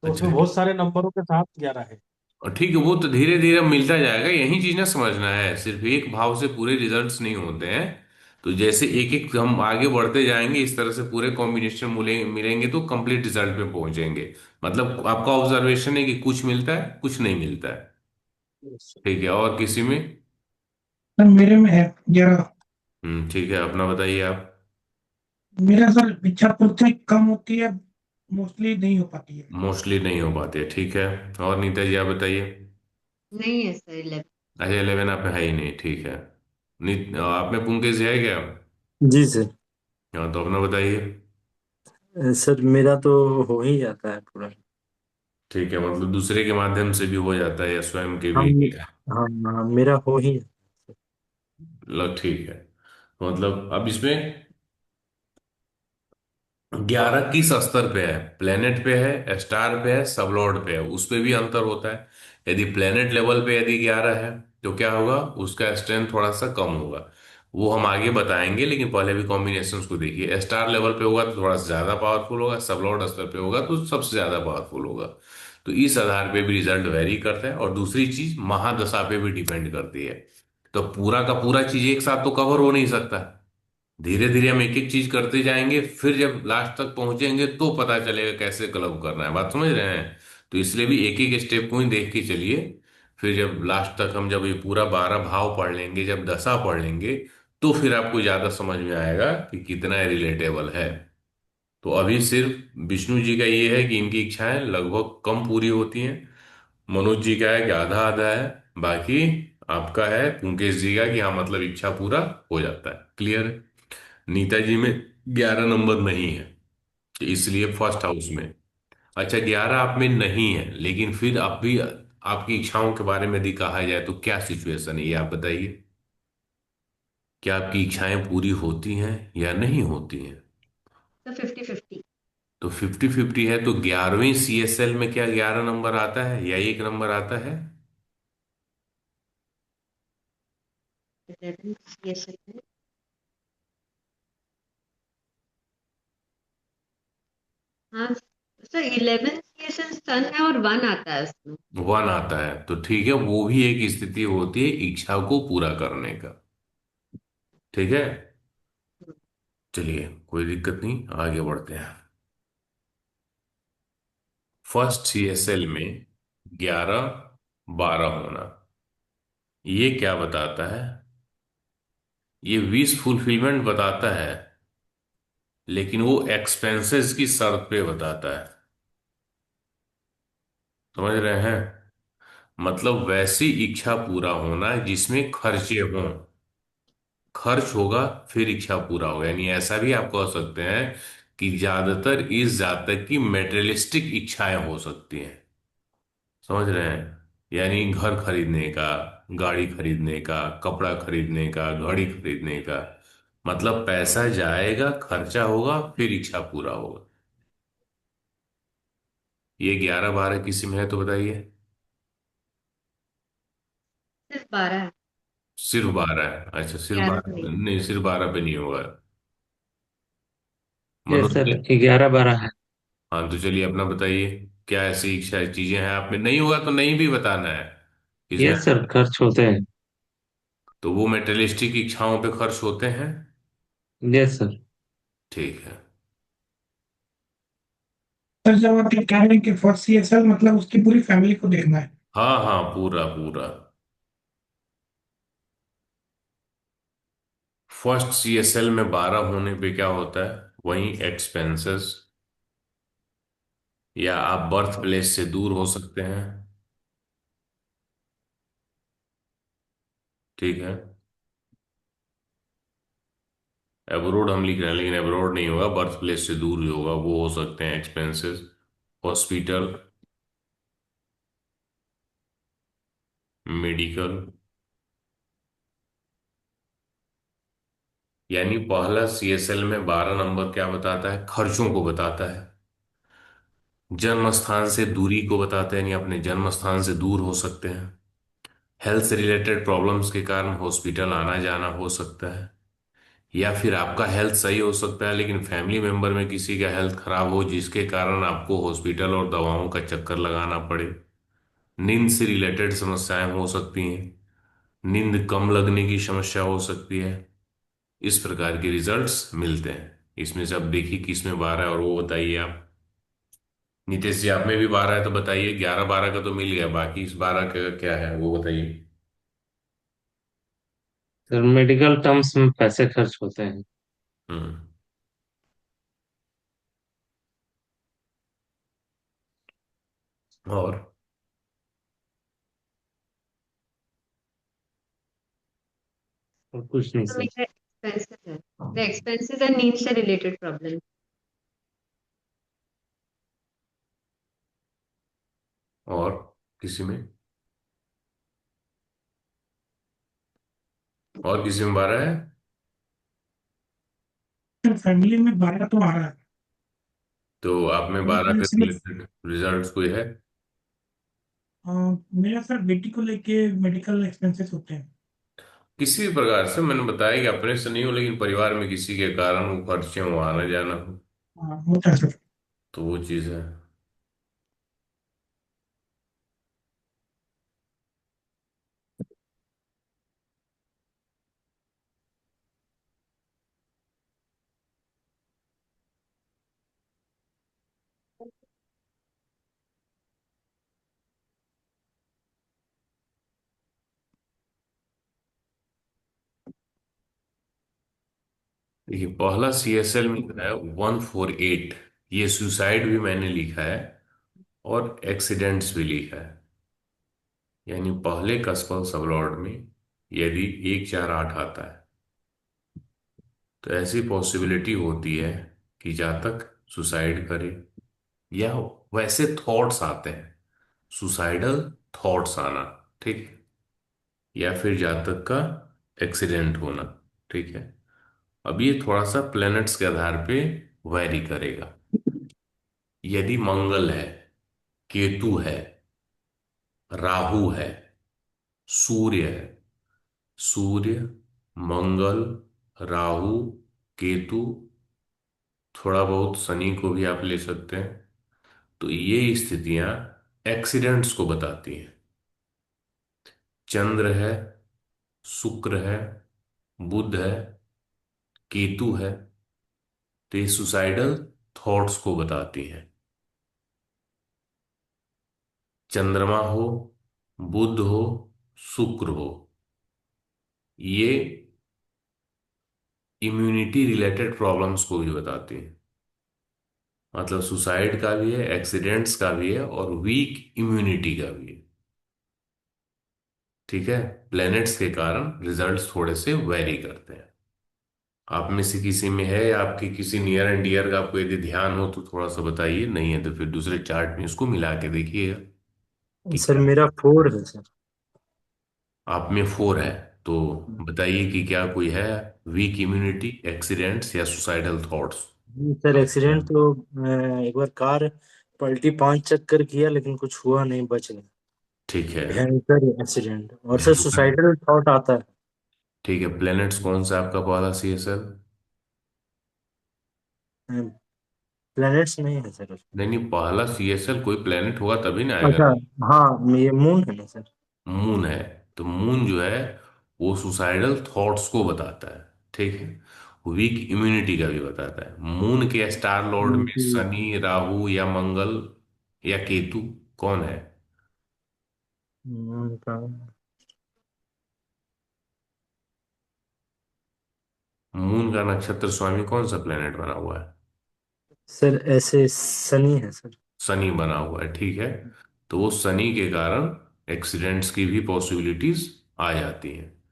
तो अच्छा। उसमें बहुत सारे नंबरों के साथ 11 है। और ठीक है, वो तो धीरे धीरे मिलता जाएगा, यही चीज ना समझना है, सिर्फ एक भाव से पूरे रिजल्ट्स नहीं होते हैं। तो जैसे एक एक हम आगे बढ़ते जाएंगे इस तरह से पूरे कॉम्बिनेशन मिलेंगे तो कंप्लीट रिजल्ट पे पहुंचेंगे। मतलब आपका ऑब्जर्वेशन है कि कुछ मिलता है कुछ नहीं मिलता है। Yes, ठीक है, और किसी में। सर मेरे में है 11। ठीक है, अपना बताइए आप। मेरा सर इच्छा पूर्ति कम होती है, मोस्टली नहीं हो पाती है। मोस्टली नहीं हो पाते, ठीक है। और नीता जी आप बताइए। नहीं है सर 11। अच्छा 11 आप में है ही नहीं, ठीक है। आप में पुंकेश है क्या? जी सर। हाँ तो अपना बताइए। सर मेरा तो हो ही जाता है पूरा। ठीक है, मतलब दूसरे के माध्यम से भी हो जाता है या स्वयं के भी? हम हाँ हाँ, मेरा हो ही लग ठीक है। मतलब अब इसमें 11 किस स्तर पे है? प्लेनेट पे है, स्टार पे है, सबलॉर्ड पे है, उस पे भी अंतर होता है। यदि प्लेनेट लेवल पे यदि 11 है तो क्या होगा, उसका स्ट्रेंथ थोड़ा सा कम होगा। वो हम आगे बताएंगे, लेकिन पहले भी कॉम्बिनेशंस को देखिए। स्टार लेवल पे होगा तो थोड़ा सा ज्यादा पावरफुल होगा, सबलॉर्ड स्तर पे होगा तो सबसे ज्यादा पावरफुल होगा। तो इस आधार पे भी रिजल्ट वेरी करता है। और दूसरी चीज महादशा पे भी डिपेंड करती है। तो पूरा का पूरा चीज एक साथ तो कवर हो नहीं सकता। धीरे धीरे हम एक एक चीज करते जाएंगे, फिर जब लास्ट तक पहुंचेंगे तो पता चलेगा कैसे क्लब करना है। बात समझ रहे हैं? तो इसलिए भी एक एक स्टेप को ही देख के चलिए। फिर जब लास्ट तक हम जब ये पूरा 12 भाव पढ़ लेंगे, जब दशा पढ़ लेंगे, तो फिर आपको ज्यादा समझ में आएगा कि कितना रिलेटेबल है। तो अभी सिर्फ विष्णु जी का ये है कि इनकी इच्छाएं लगभग कम पूरी होती हैं। मनोज जी का है कि आधा आधा है। बाकी आपका है मुकेश जी का कि हाँ मतलब इच्छा पूरा हो जाता है। क्लियर है? नीता जी में 11 नंबर नहीं है, तो इसलिए फर्स्ट हाउस में। अच्छा 11 आप में नहीं है, लेकिन फिर आप भी आपकी इच्छाओं के बारे में यदि कहा जाए तो क्या सिचुएशन है ये आप बताइए। क्या आपकी इच्छाएं पूरी होती हैं या नहीं होती हैं? तो 50-50। तो 50-50 है तो 11वीं CSL में क्या 11 नंबर आता है या 1 नंबर आता है? 11 CSL है। हाँ सर 11 CSL सन है और 1 आता है उसमें। 1 आता है तो ठीक है, वो भी एक स्थिति होती है इच्छा को पूरा करने का। ठीक है, चलिए कोई दिक्कत नहीं, आगे बढ़ते हैं। फर्स्ट CSL में 11-12 होना, ये क्या बताता है? ये विश फुलफिलमेंट बताता है, लेकिन वो एक्सपेंसेस की शर्त पे बताता है। समझ रहे हैं? मतलब वैसी इच्छा पूरा होना जिसमें खर्चे हों। खर्च होगा फिर इच्छा पूरा होगा, यानी ऐसा भी आप कह सकते हैं कि ज्यादातर इस जातक की मेटेरियलिस्टिक इच्छाएं हो सकती हैं। समझ रहे हैं? यानी घर खरीदने का, गाड़ी खरीदने का, कपड़ा खरीदने का, घड़ी खरीदने का। मतलब पैसा जाएगा, खर्चा होगा, फिर इच्छा पूरा होगा। ये 11-12 किस्म है तो बताइए। सिर्फ 12 है। सिर्फ 12 है? अच्छा सिर्फ 11 पे 12 नहीं। नहीं, सिर्फ 12 पे नहीं होगा। यस मनोज सर जी? 11-12 है। हाँ तो चलिए अपना बताइए। क्या ऐसी इच्छा चीजें हैं आप में? नहीं होगा तो नहीं भी बताना है इसमें। यस सर खर्च होते हैं। तो वो मेटेरियलिस्टिक इच्छाओं पे खर्च होते हैं। Yes sir. ठीक है। सर जब आप ये कह रहे हैं कि फर्स्ट सीएसएल मतलब उसकी पूरी फैमिली को देखना है। हाँ हाँ पूरा पूरा। फर्स्ट CSL में 12 होने पे क्या होता है, वहीं एक्सपेंसेस, या आप बर्थ प्लेस से दूर हो सकते हैं। ठीक है। एब्रोड हम लिख रहे हैं, लेकिन एब्रोड नहीं होगा, बर्थ प्लेस से दूर ही होगा। वो हो सकते हैं एक्सपेंसेस, हॉस्पिटल, मेडिकल। यानी पहला CSL में 12 नंबर क्या बताता है? खर्चों को बताता है। जन्म स्थान से दूरी को बताते हैं, यानी अपने जन्म स्थान से दूर हो सकते हैं। हेल्थ से रिलेटेड प्रॉब्लम्स के कारण हॉस्पिटल आना जाना हो सकता है। या फिर आपका हेल्थ सही हो सकता है, लेकिन फैमिली मेंबर में किसी का हेल्थ खराब हो जिसके कारण आपको हॉस्पिटल और दवाओं का चक्कर लगाना पड़े। नींद से रिलेटेड समस्याएं हो सकती हैं। नींद कम लगने की समस्या हो सकती है। इस प्रकार के रिजल्ट्स मिलते हैं। इसमें से अब देखिए किस में 12 है और वो बताइए आप। नितेश जी आप में भी 12 है तो बताइए। 11-12 का तो मिल गया, बाकी इस 12 का क्या है वो बताइए। सर मेडिकल टर्म्स में पैसे खर्च होते हैं। हम्म। और और कुछ नहीं तो सर। मेरा एक्सपेंसेस है, द एक्सपेंसेस एंड नींद से रिलेटेड प्रॉब्लम। और किसी में, और किसी में 12 है? फैमिली में 12 तो आ रहा है, तो आप में 12 लेकिन के सिर्फ रिलेटेड रिजल्ट कोई है? मेरा सर बेटी को लेके मेडिकल एक्सपेंसेस होते हैं। किसी भी प्रकार से, मैंने बताया कि अपने से नहीं हो, लेकिन परिवार में किसी के कारण वो खर्चे हो, आना जाना हो, हाँ होता है सर। तो वो चीज है। देखिए, पहला CSL में लिखा है 148, ये सुसाइड भी मैंने लिखा है और एक्सीडेंट्स भी लिखा है। यानी पहले कस्पल सबलॉर्ड में यदि 148 आता है, तो ऐसी पॉसिबिलिटी होती है कि जातक सुसाइड करे, या वैसे थॉट्स आते हैं, सुसाइडल थॉट्स आना, ठीक, या फिर जातक का एक्सीडेंट होना, ठीक है। अब ये थोड़ा सा प्लैनेट्स के आधार पे वैरी करेगा। यदि मंगल है, केतु है, राहु है, सूर्य है, सूर्य, मंगल, राहु, केतु, थोड़ा बहुत शनि को भी आप ले सकते हैं, तो ये स्थितियां एक्सीडेंट्स को बताती हैं। चंद्र है, शुक्र है, बुध है, केतु है, तो ये सुसाइडल थॉट्स को बताती हैं। चंद्रमा हो, बुध हो, शुक्र हो, ये इम्यूनिटी रिलेटेड प्रॉब्लम्स को भी बताती हैं। मतलब सुसाइड का भी है, एक्सीडेंट्स का भी है, और वीक इम्यूनिटी का भी है, ठीक है। प्लैनेट्स के कारण रिजल्ट्स थोड़े से वेरी करते हैं। आप में से किसी में है, या आपके किसी नियर एंड डियर का आपको यदि ध्यान हो तो थोड़ा सा बताइए, नहीं है तो फिर दूसरे चार्ट में इसको मिला के देखिएगा कि सर क्या। मेरा 4 है सर। आप में 4 है, तो बताइए कि क्या कोई है, वीक इम्यूनिटी, एक्सीडेंट्स या सुसाइडल थॉट्स? सर एक्सीडेंट तो एक बार कार पलटी 5 चक्कर किया लेकिन कुछ हुआ नहीं, बच गया। ठीक है। भयंकर एक्सीडेंट, और सर भयंकर। सुसाइडल थॉट आता है। ठीक है, प्लैनेट्स कौन सा आपका पहला CSL? प्लैनेट्स नहीं है सर उसमें। नहीं नहीं, पहला CSL कोई प्लेनेट होगा तभी ना आएगा। अच्छा, हाँ ये मून है ना सर। मून है, तो मून जो है वो सुसाइडल थॉट्स को बताता है, ठीक है। वीक इम्यूनिटी का भी बताता है। मून के स्टार लॉर्ड में मून शनि, राहु या मंगल या केतु कौन है? का मून का नक्षत्र स्वामी कौन सा प्लेनेट बना हुआ है? सर ऐसे सनी है सर। शनि बना हुआ है, ठीक है। तो वो शनि के कारण एक्सीडेंट्स की भी पॉसिबिलिटीज आ जाती हैं।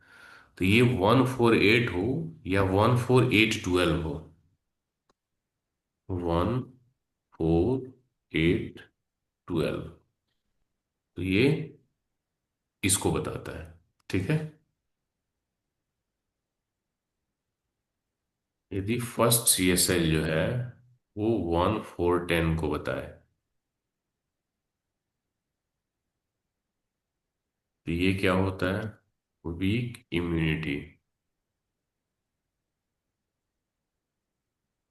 तो ये 148 हो या 14812 हो, 14812, तो ये इसको बताता है, ठीक है। यदि फर्स्ट CSL जो है वो 1410 को बताए, तो ये क्या होता है, वीक इम्यूनिटी,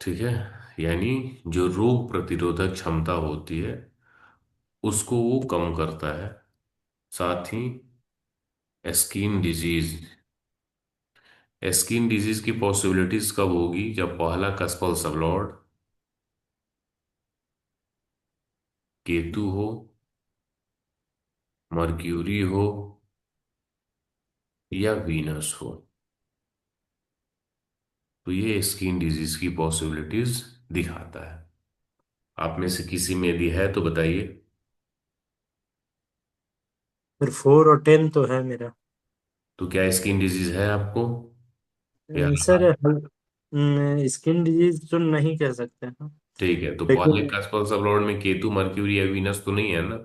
ठीक है। यानी जो रोग प्रतिरोधक क्षमता होती है उसको वो कम करता है। साथ ही स्किन डिजीज, स्किन डिजीज की पॉसिबिलिटीज कब होगी, जब पहला कस्पल सबलॉर्ड केतु हो, मर्क्यूरी हो या वीनस हो, तो ये स्किन डिजीज की पॉसिबिलिटीज दिखाता है। आप में से किसी में यदि है तो बताइए। फिर 4 और 10 तो है मेरा। तो क्या स्किन डिजीज है आपको या? सर स्किन डिजीज तो नहीं कह सकते हैं। ठीक है, तो पहले लेकिन कस्पल सब लॉर्ड में केतु मर्क्यूरी या वीनस तो नहीं है ना?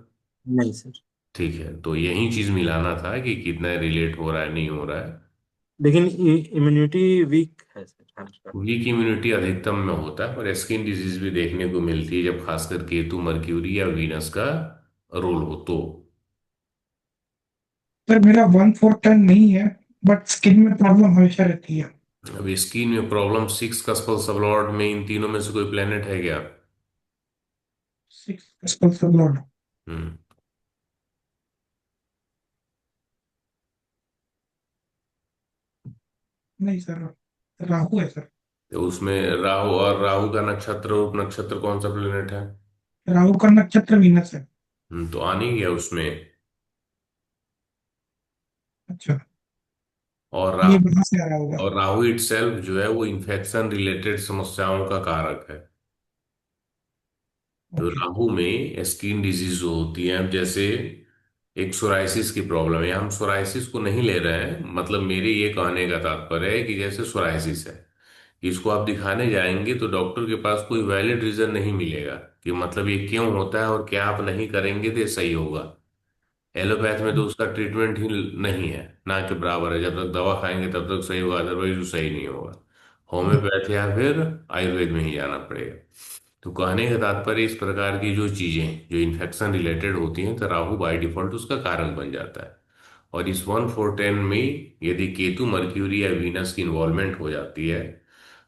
नहीं सर। ठीक है, तो यही चीज मिलाना था कि कितना रिलेट हो रहा है नहीं हो रहा है। लेकिन इम्यूनिटी वीक है सर हल्का। वीक इम्यूनिटी अधिकतम में होता है, और स्किन डिजीज भी देखने को मिलती है जब खासकर केतु मर्क्यूरी या वीनस का रोल हो तो। सर मेरा 1 4 10 नहीं है, बट स्किन में प्रॉब्लम हमेशा रहती है। अब स्किन में प्रॉब्लम 6 कस्पल सब लॉर्ड में इन तीनों में से कोई प्लेनेट है क्या? 6 हम्म। नहीं सर, राहु है सर। तो उसमें राहु, और राहु का नक्षत्र उप नक्षत्र कौन सा प्लेनेट है? राहु का नक्षत्र वीनस है। तो आ नहीं गया उसमें। अच्छा, और ये राहु, वहां से आ रहा होगा। और राहु इटसेल्फ जो है वो इन्फेक्शन रिलेटेड समस्याओं का कारक है। तो ओके। राहु में स्किन डिजीज जो होती है, अब जैसे एक सोराइसिस की प्रॉब्लम है, हम सोराइसिस को नहीं ले रहे हैं, मतलब मेरे ये कहने का तात्पर्य है कि जैसे सोराइसिस है, इसको आप दिखाने जाएंगे तो डॉक्टर के पास कोई वैलिड रीजन नहीं मिलेगा कि मतलब ये क्यों होता है और क्या आप नहीं करेंगे तो ये सही होगा। एलोपैथ में तो उसका ट्रीटमेंट ही नहीं है, ना के बराबर है, जब तक दवा खाएंगे तब तक सही होगा, अदरवाइज वो सही नहीं होगा। होम्योपैथ या फिर आयुर्वेद में ही जाना पड़ेगा। तो कहने का तात्पर्य इस प्रकार की जो चीजें जो इन्फेक्शन रिलेटेड होती हैं तो राहु बाय डिफॉल्ट उसका कारण बन जाता है। और इस 1 4 10 में यदि केतु मर्क्यूरी या वीनस की इन्वॉल्वमेंट हो जाती है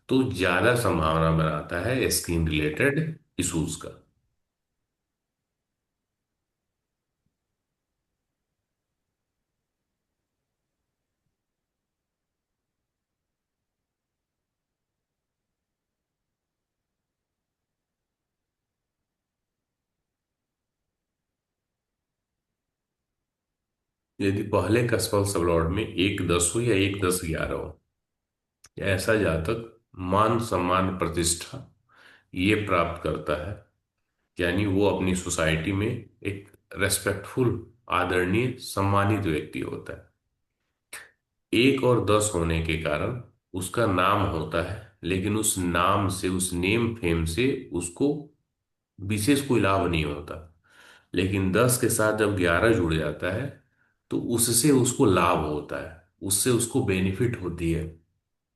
तो ज्यादा संभावना बनाता है स्किन रिलेटेड इश्यूज का। यदि पहले कस्पल सबलॉर्ड में 1 10 हो या 1 10 11 हो, ऐसा जातक मान सम्मान प्रतिष्ठा ये प्राप्त करता है, यानी वो अपनी सोसाइटी में एक रेस्पेक्टफुल, आदरणीय, सम्मानित व्यक्ति होता है। 1 और 10 होने के कारण उसका नाम होता है, लेकिन उस नाम से, उस नेम फेम से उसको विशेष कोई लाभ नहीं होता। लेकिन 10 के साथ जब 11 जुड़ जाता है तो उससे उसको लाभ होता है, उससे उसको बेनिफिट होती है,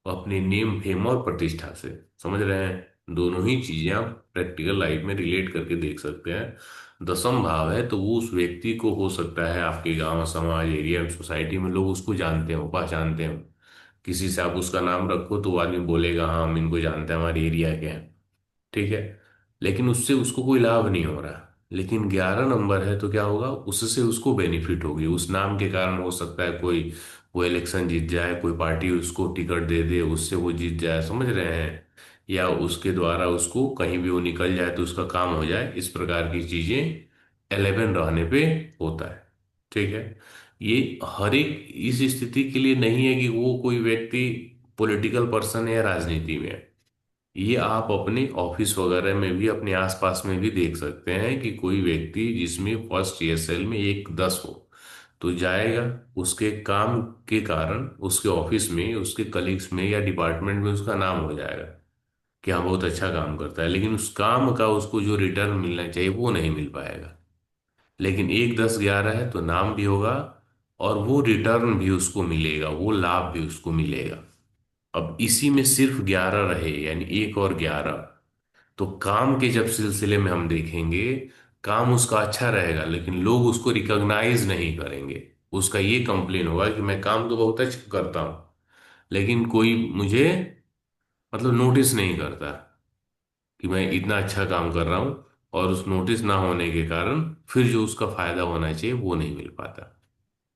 अपने नेम फेम और प्रतिष्ठा से। समझ रहे हैं? दोनों ही चीजें आप प्रैक्टिकल लाइफ में रिलेट करके देख सकते हैं। दसम भाव है तो वो उस व्यक्ति को, हो सकता है आपके गांव समाज एरिया सोसाइटी में लोग उसको जानते हो, पहचानते हो, किसी से आप उसका नाम रखो तो वो आदमी बोलेगा हाँ हम इनको जानते हैं, हमारे एरिया के हैं। ठीक है, लेकिन उससे उसको कोई लाभ नहीं हो रहा। लेकिन 11 नंबर है तो क्या होगा, उससे उसको बेनिफिट होगी, उस नाम के कारण हो सकता है कोई वो इलेक्शन जीत जाए, कोई पार्टी उसको टिकट दे दे, उससे वो जीत जाए, समझ रहे हैं, या उसके द्वारा उसको कहीं भी वो निकल जाए तो उसका काम हो जाए, इस प्रकार की चीजें 11 रहने पे होता है। ठीक है, ये हर एक इस स्थिति के लिए नहीं है कि वो कोई व्यक्ति पॉलिटिकल पर्सन है या राजनीति में है। ये आप अपने ऑफिस वगैरह में भी, अपने आसपास में भी देख सकते हैं कि कोई व्यक्ति जिसमें फर्स्ट ईएसएल में 1 10 हो तो जाएगा, उसके काम के कारण उसके ऑफिस में, उसके कलीग्स में या डिपार्टमेंट में उसका नाम हो जाएगा कि हाँ बहुत अच्छा काम करता है, लेकिन उस काम का उसको जो रिटर्न मिलना चाहिए वो नहीं मिल पाएगा। लेकिन 1 10 11 है तो नाम भी होगा और वो रिटर्न भी उसको मिलेगा, वो लाभ भी उसको मिलेगा। अब इसी में सिर्फ 11 रहे, यानी 1 और 11, तो काम के जब सिलसिले में हम देखेंगे, काम उसका अच्छा रहेगा लेकिन लोग उसको रिकॉग्नाइज नहीं करेंगे। उसका ये कंप्लेन होगा कि मैं काम तो बहुत अच्छा करता हूं लेकिन कोई मुझे मतलब नोटिस नहीं करता कि मैं इतना अच्छा काम कर रहा हूं, और उस नोटिस ना होने के कारण फिर जो उसका फायदा होना चाहिए वो नहीं मिल पाता।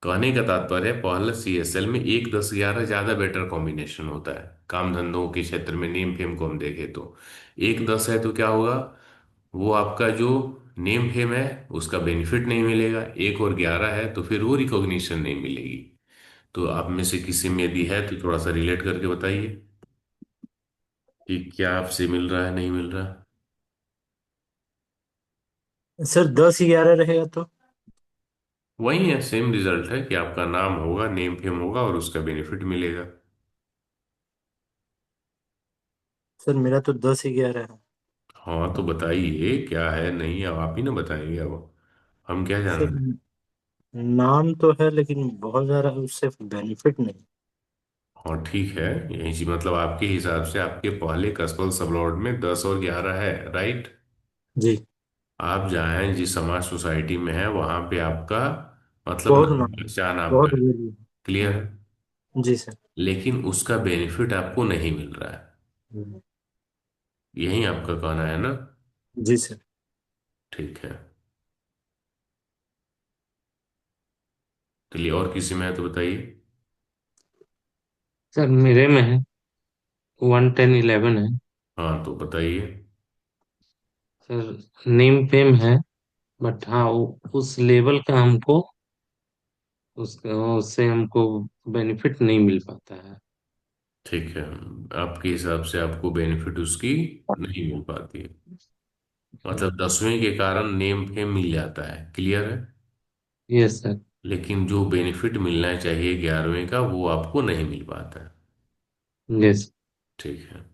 कहने का तात्पर्य है पहले सीएसएल में 1 10 11 ज्यादा बेटर कॉम्बिनेशन होता है। काम धंधों के क्षेत्र में नेम फेम को हम देखें तो 1 10 है तो क्या होगा, वो आपका जो नेम फेम है उसका बेनिफिट नहीं मिलेगा। 1 और 11 है तो फिर वो रिकॉग्निशन नहीं मिलेगी। तो आप में से किसी में यदि है तो थोड़ा सा रिलेट करके बताइए कि क्या आपसे मिल रहा है नहीं मिल रहा। सर 10 11 रहेगा तो वही है, सेम रिजल्ट है कि आपका नाम होगा, नेम फेम होगा और उसका बेनिफिट मिलेगा। सर मेरा तो 10-11 है। हाँ तो बताइए क्या है, नहीं अब आप ही ना बताएंगे, अब हम क्या सर जान। नाम तो है लेकिन बहुत ज्यादा उससे बेनिफिट नहीं। हाँ ठीक है, यही चीज मतलब आपके हिसाब से आपके पहले कस्बल सबलॉर्ड में 10 और 11 है, राइट। जी। आप जाएं जिस समाज सोसाइटी में है वहां पे आपका मतलब बहुत नाम नाम, पहचान आपका बहुत वैल्यू। क्लियर है, जी सर। लेकिन उसका बेनिफिट आपको नहीं मिल रहा है, हम्म। यही आपका कहना है ना। जी सर। ठीक है, चलिए और किसी में है तो बताइए। सर मेरे में है 11011 है। हाँ तो बताइए। सर नेम फेम है, बट हाँ उस लेवल का हमको उससे हमको बेनिफिट नहीं मिल पाता है। ठीक है, आपके हिसाब से आपको बेनिफिट उसकी नहीं मिल पाती है, मतलब 10वीं के कारण नेम फेम मिल जाता है, क्लियर है, यस सर। लेकिन जो बेनिफिट मिलना चाहिए 11वीं का वो आपको नहीं मिल पाता है। यस। ठीक है,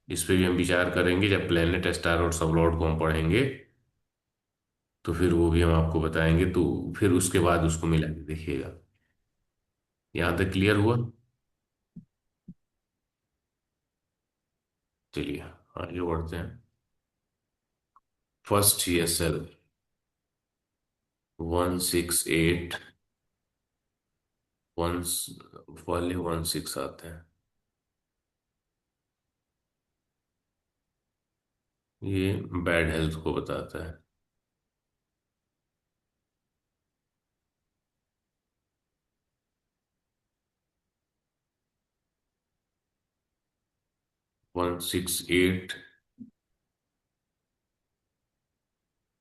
इस पे भी हम विचार करेंगे जब प्लेनेट स्टार और सबलॉर्ड को हम पढ़ेंगे, तो फिर वो भी हम आपको बताएंगे, तो फिर उसके बाद उसको मिला के देखिएगा। यहाँ तक क्लियर हुआ। चलिए आगे बढ़ते हैं। फर्स्ट ESL 168, वन वाले 16 आते हैं, ये बैड हेल्थ को बताता है। 168,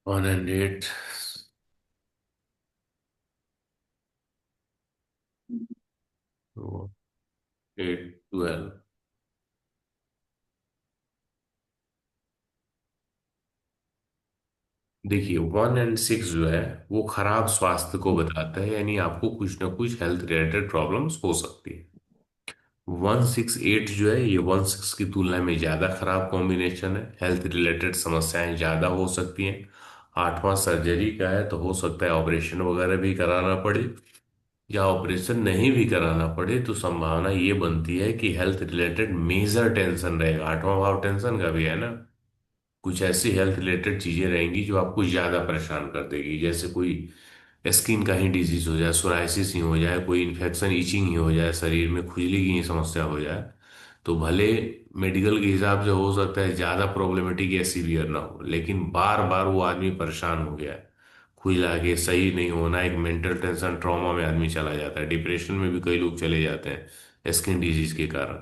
108, 812। देखिए 1 और 6 जो है वो खराब स्वास्थ्य को बताता है, यानी आपको कुछ ना कुछ हेल्थ रिलेटेड प्रॉब्लम्स हो सकती है। 168 जो है ये 16 की तुलना में ज्यादा खराब कॉम्बिनेशन है, हेल्थ रिलेटेड समस्याएं ज्यादा हो सकती हैं। 8वां सर्जरी का है तो हो सकता है ऑपरेशन वगैरह भी कराना पड़े, या ऑपरेशन नहीं भी कराना पड़े तो संभावना ये बनती है कि हेल्थ रिलेटेड मेजर टेंशन रहेगा, 8वां भाव टेंशन का भी है ना। कुछ ऐसी हेल्थ रिलेटेड चीजें रहेंगी जो आपको ज्यादा परेशान कर देगी, जैसे कोई स्किन का ही डिजीज हो जाए, सोराइसिस ही हो जाए, कोई इन्फेक्शन ईचिंग ही हो जाए, शरीर में खुजली की ही समस्या हो जाए, तो भले मेडिकल के हिसाब से हो सकता है ज्यादा प्रॉब्लमेटिक या सीवियर ना हो, लेकिन बार बार वो आदमी परेशान हो गया है, खुजला के सही नहीं होना, एक मेंटल टेंशन ट्रॉमा में आदमी चला जाता है, डिप्रेशन में भी कई लोग चले जाते हैं स्किन डिजीज के कारण,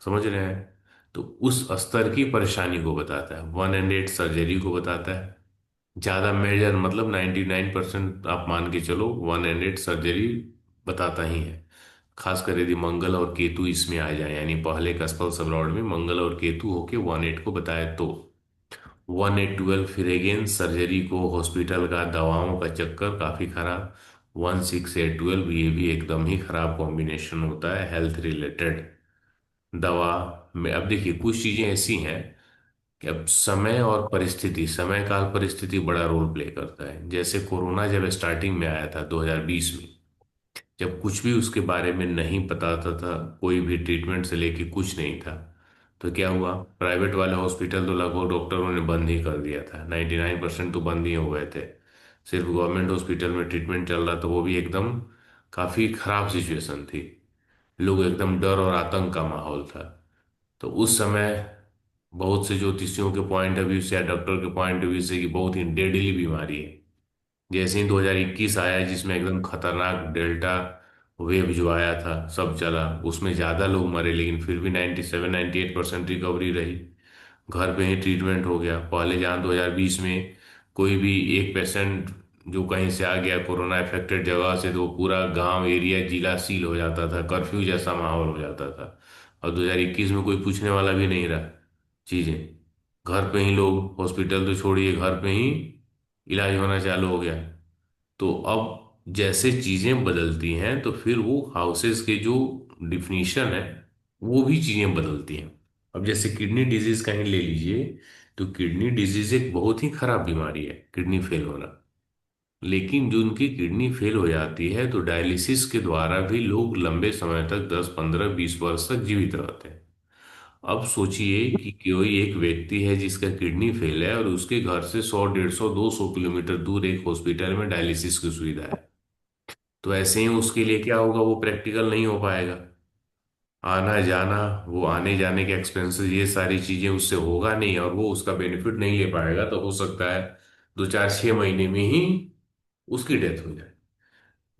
समझ रहे हैं। तो उस स्तर की परेशानी को बताता है। 1 और 8 सर्जरी को बताता है, ज्यादा मेजर मतलब 99% आप मान के चलो 1 और 8 सर्जरी बताता ही है। खासकर यदि मंगल और केतु इसमें आ जाए, यानी पहले कस्पल सबलॉर्ड में मंगल और केतु होके 1 8 को बताए तो। 1 8 12 फिर अगेन सर्जरी को, हॉस्पिटल का, दवाओं का चक्कर काफी खराब। 1 6 8 12 ये भी एकदम ही खराब कॉम्बिनेशन होता है हेल्थ रिलेटेड दवा में। अब देखिए कुछ चीजें ऐसी हैं कि अब समय और परिस्थिति, समय काल परिस्थिति बड़ा रोल प्ले करता है। जैसे कोरोना जब स्टार्टिंग में आया था 2020 में, जब कुछ भी उसके बारे में नहीं पता था, कोई भी ट्रीटमेंट से लेके कुछ नहीं था, तो क्या हुआ, प्राइवेट वाले हॉस्पिटल तो लगभग डॉक्टरों ने बंद ही कर दिया था, 99% तो बंद ही हो गए थे। सिर्फ गवर्नमेंट हॉस्पिटल में ट्रीटमेंट चल रहा था, वो भी एकदम काफी खराब सिचुएशन थी, लोग एकदम डर और आतंक का माहौल था। तो उस समय बहुत से ज्योतिषियों के पॉइंट ऑफ व्यू से या डॉक्टर के पॉइंट ऑफ व्यू से कि बहुत ही डेडली बीमारी है। जैसे ही 2021 आया जिसमें एकदम खतरनाक डेल्टा वेव जो आया था, सब चला, उसमें ज्यादा लोग मरे लेकिन फिर भी 97 98% रिकवरी रही, घर पे ही ट्रीटमेंट हो गया। पहले जहाँ 2020 में कोई भी एक पेशेंट जो कहीं से आ गया कोरोना अफेक्टेड जगह से, तो पूरा गांव एरिया जिला सील हो जाता था, कर्फ्यू जैसा माहौल हो जाता था। और 2021 में कोई पूछने वाला भी नहीं रहा चीजें, घर पे ही लोग, हॉस्पिटल तो छोड़िए, घर पे ही इलाज होना चालू हो गया। तो अब जैसे चीजें बदलती हैं तो फिर वो हाउसेस के जो डिफिनीशन है वो भी चीजें बदलती हैं। अब जैसे किडनी डिजीज कहीं ले लीजिए, तो किडनी डिजीज एक बहुत ही खराब बीमारी है, किडनी फेल होना। लेकिन जो उनकी किडनी फेल हो जाती है तो डायलिसिस के द्वारा भी लोग लंबे समय तक 10 15 20 वर्ष तक जीवित रहते हैं। अब सोचिए कि कोई एक व्यक्ति है जिसका किडनी फेल है और उसके घर से 100 150 200 किलोमीटर दूर एक हॉस्पिटल में डायलिसिस की सुविधा है। तो ऐसे ही उसके लिए क्या होगा, वो प्रैक्टिकल नहीं हो पाएगा। आना जाना, वो आने जाने के एक्सपेंसेस, ये सारी चीजें उससे होगा नहीं और वो उसका बेनिफिट नहीं ले पाएगा। तो हो सकता है 2 4 6 महीने में ही उसकी डेथ हो जाए।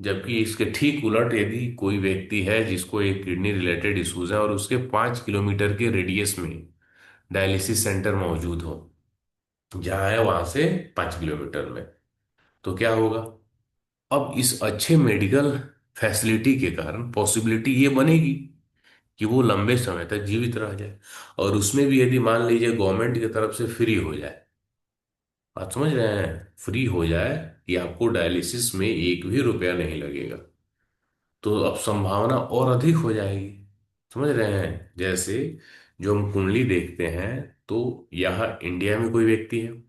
जबकि इसके ठीक उलट यदि कोई व्यक्ति है जिसको एक किडनी रिलेटेड इश्यूज है और उसके 5 किलोमीटर के रेडियस में डायलिसिस सेंटर मौजूद हो, जहाँ है वहां से 5 किलोमीटर में, तो क्या होगा। अब इस अच्छे मेडिकल फैसिलिटी के कारण पॉसिबिलिटी ये बनेगी कि वो लंबे समय तक जीवित रह जाए। और उसमें भी यदि मान लीजिए गवर्नमेंट की तरफ से फ्री हो जाए, आप समझ रहे हैं, फ्री हो जाए कि आपको डायलिसिस में एक भी रुपया नहीं लगेगा, तो अब संभावना और अधिक हो जाएगी। समझ रहे हैं, जैसे जो हम कुंडली देखते हैं, तो यहाँ इंडिया में कोई व्यक्ति है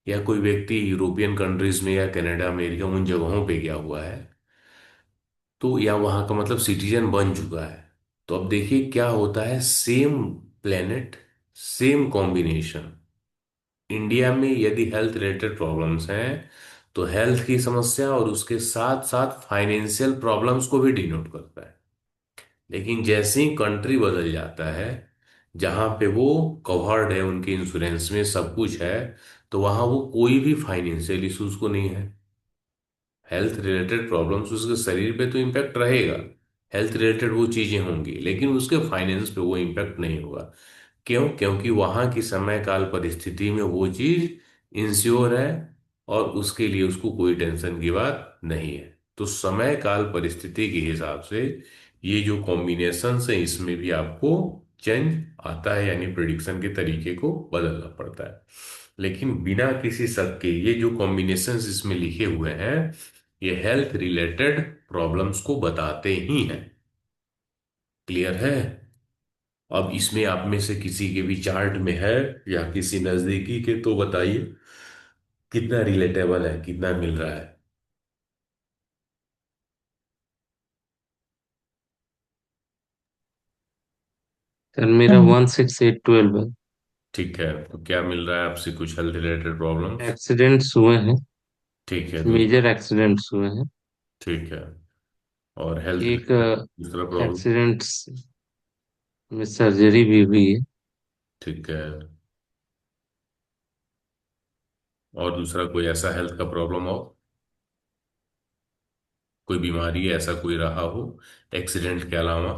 या कोई व्यक्ति यूरोपियन कंट्रीज में या कनाडा अमेरिका उन जगहों पे गया हुआ है, तो या वहाँ का मतलब सिटीजन बन चुका है। तो अब देखिए क्या होता है, same planet, same combination, India में यदि हेल्थ रिलेटेड प्रॉब्लम्स हैं तो हेल्थ की समस्या और उसके साथ साथ फाइनेंशियल प्रॉब्लम्स को भी डिनोट करता है। लेकिन जैसे ही कंट्री बदल जाता है, जहां पे वो कवर्ड है, उनके इंश्योरेंस में सब कुछ है, तो वहां वो कोई भी फाइनेंशियल इश्यूज को नहीं है। हेल्थ रिलेटेड प्रॉब्लम्स उसके शरीर पे तो इम्पैक्ट रहेगा, हेल्थ रिलेटेड वो चीजें होंगी, लेकिन उसके फाइनेंस पे वो इम्पैक्ट नहीं होगा। क्यों? क्योंकि वहां की समय काल परिस्थिति में वो चीज इंश्योर है और उसके लिए उसको कोई टेंशन की बात नहीं है। तो समय काल परिस्थिति के हिसाब से ये जो कॉम्बिनेशन है इसमें भी आपको चेंज आता है, यानी प्रिडिक्शन के तरीके को बदलना पड़ता है। लेकिन बिना किसी शक के ये जो कॉम्बिनेशंस इसमें लिखे हुए हैं ये हेल्थ रिलेटेड प्रॉब्लम्स को बताते ही हैं। क्लियर है? अब इसमें आप में से किसी के भी चार्ट में है या किसी नजदीकी के, तो बताइए कितना रिलेटेबल है, कितना मिल रहा है। सर मेरा 16812 है। ठीक है, तो क्या मिल रहा है आपसे, कुछ हेल्थ रिलेटेड प्रॉब्लम्स? एक्सीडेंट्स हुए हैं, ठीक है, मेजर एक्सीडेंट्स हुए हैं। ठीक है। और हेल्थ एक रिलेटेड दूसरा प्रॉब्लम? एक्सीडेंट्स में सर्जरी भी हुई है। ठीक है। और दूसरा कोई ऐसा हेल्थ का प्रॉब्लम हो, कोई बीमारी ऐसा कोई रहा हो एक्सीडेंट के अलावा?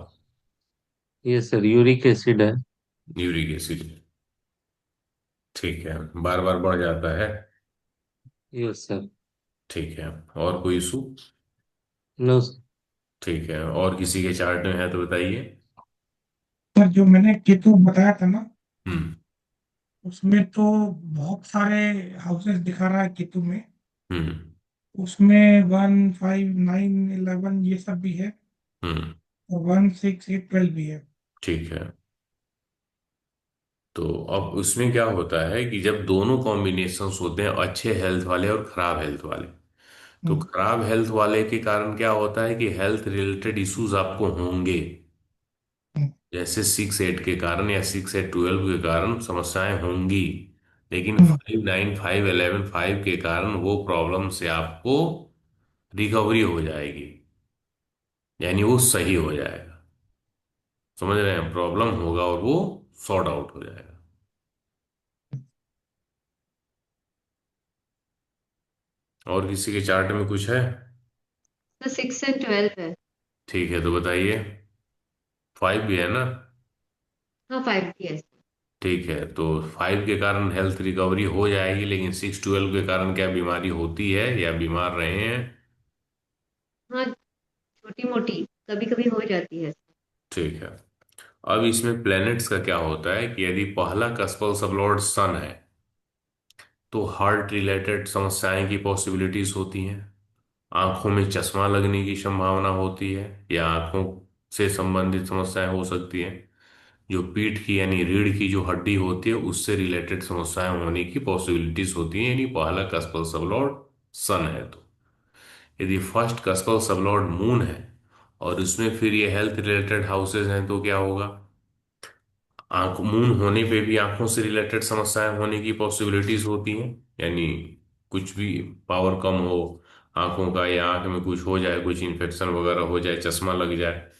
ये सर यूरिक एसिड है। Uric acid? ठीक है, बार बार बढ़ जाता है? Yes sir. ठीक है। और कोई इशू? नो। ठीक है, और किसी के चार्ट में है तो बताइए। पर जो मैंने केतु बताया था ना, हम्म। उसमें तो बहुत सारे हाउसेस दिखा रहा है केतु में। हम्म। उसमें 1 5 9 11 ये सब भी है, हम्म। और 1 6 8 12 भी है। ठीक है। तो अब उसमें क्या होता है कि जब दोनों कॉम्बिनेशंस होते हैं, अच्छे हेल्थ वाले और खराब हेल्थ वाले, तो हम्म, खराब हेल्थ वाले के कारण क्या होता है कि हेल्थ रिलेटेड इश्यूज आपको होंगे। हम्म, जैसे 6 8 के कारण या 6 8 12 के कारण समस्याएं होंगी। लेकिन हम्म, 5 9 5 11 5 के कारण वो प्रॉब्लम से आपको रिकवरी हो जाएगी, यानी वो सही हो जाएगा। समझ रहे हैं, प्रॉब्लम होगा और वो सॉर्ट आउट हो जाएगा। और किसी के चार्ट में कुछ है? तो 6 and 12 है। ठीक है, तो बताइए। 5 भी है ना? हाँ, 5 भी है। ठीक है, तो 5 के कारण हेल्थ रिकवरी हो जाएगी, लेकिन 6 12 के कारण क्या बीमारी होती है या बीमार रहे हैं? हाँ, छोटी मोटी कभी कभी हो जाती है। ठीक है। अब इसमें प्लैनेट्स का क्या होता है कि यदि पहला कस्पल सबलॉर्ड सन है तो हार्ट रिलेटेड समस्याएं की पॉसिबिलिटीज होती हैं। आंखों में चश्मा लगने की संभावना होती है या आंखों से संबंधित समस्याएं हो सकती हैं। जो पीठ की यानी रीढ़ की जो हड्डी होती है उससे रिलेटेड समस्याएं होने की पॉसिबिलिटीज होती है, यानी पहला कस्पल सबलॉर्ड सन है तो। यदि फर्स्ट कस्पल सबलॉर्ड मून है और उसमें फिर ये हेल्थ रिलेटेड हाउसेज हैं तो क्या होगा? आंख मून होने पे भी आंखों से रिलेटेड समस्याएं होने की पॉसिबिलिटीज होती हैं, यानी कुछ भी पावर कम हो आंखों का, या आंख में कुछ हो जाए, कुछ इन्फेक्शन वगैरह हो जाए, चश्मा लग जाए।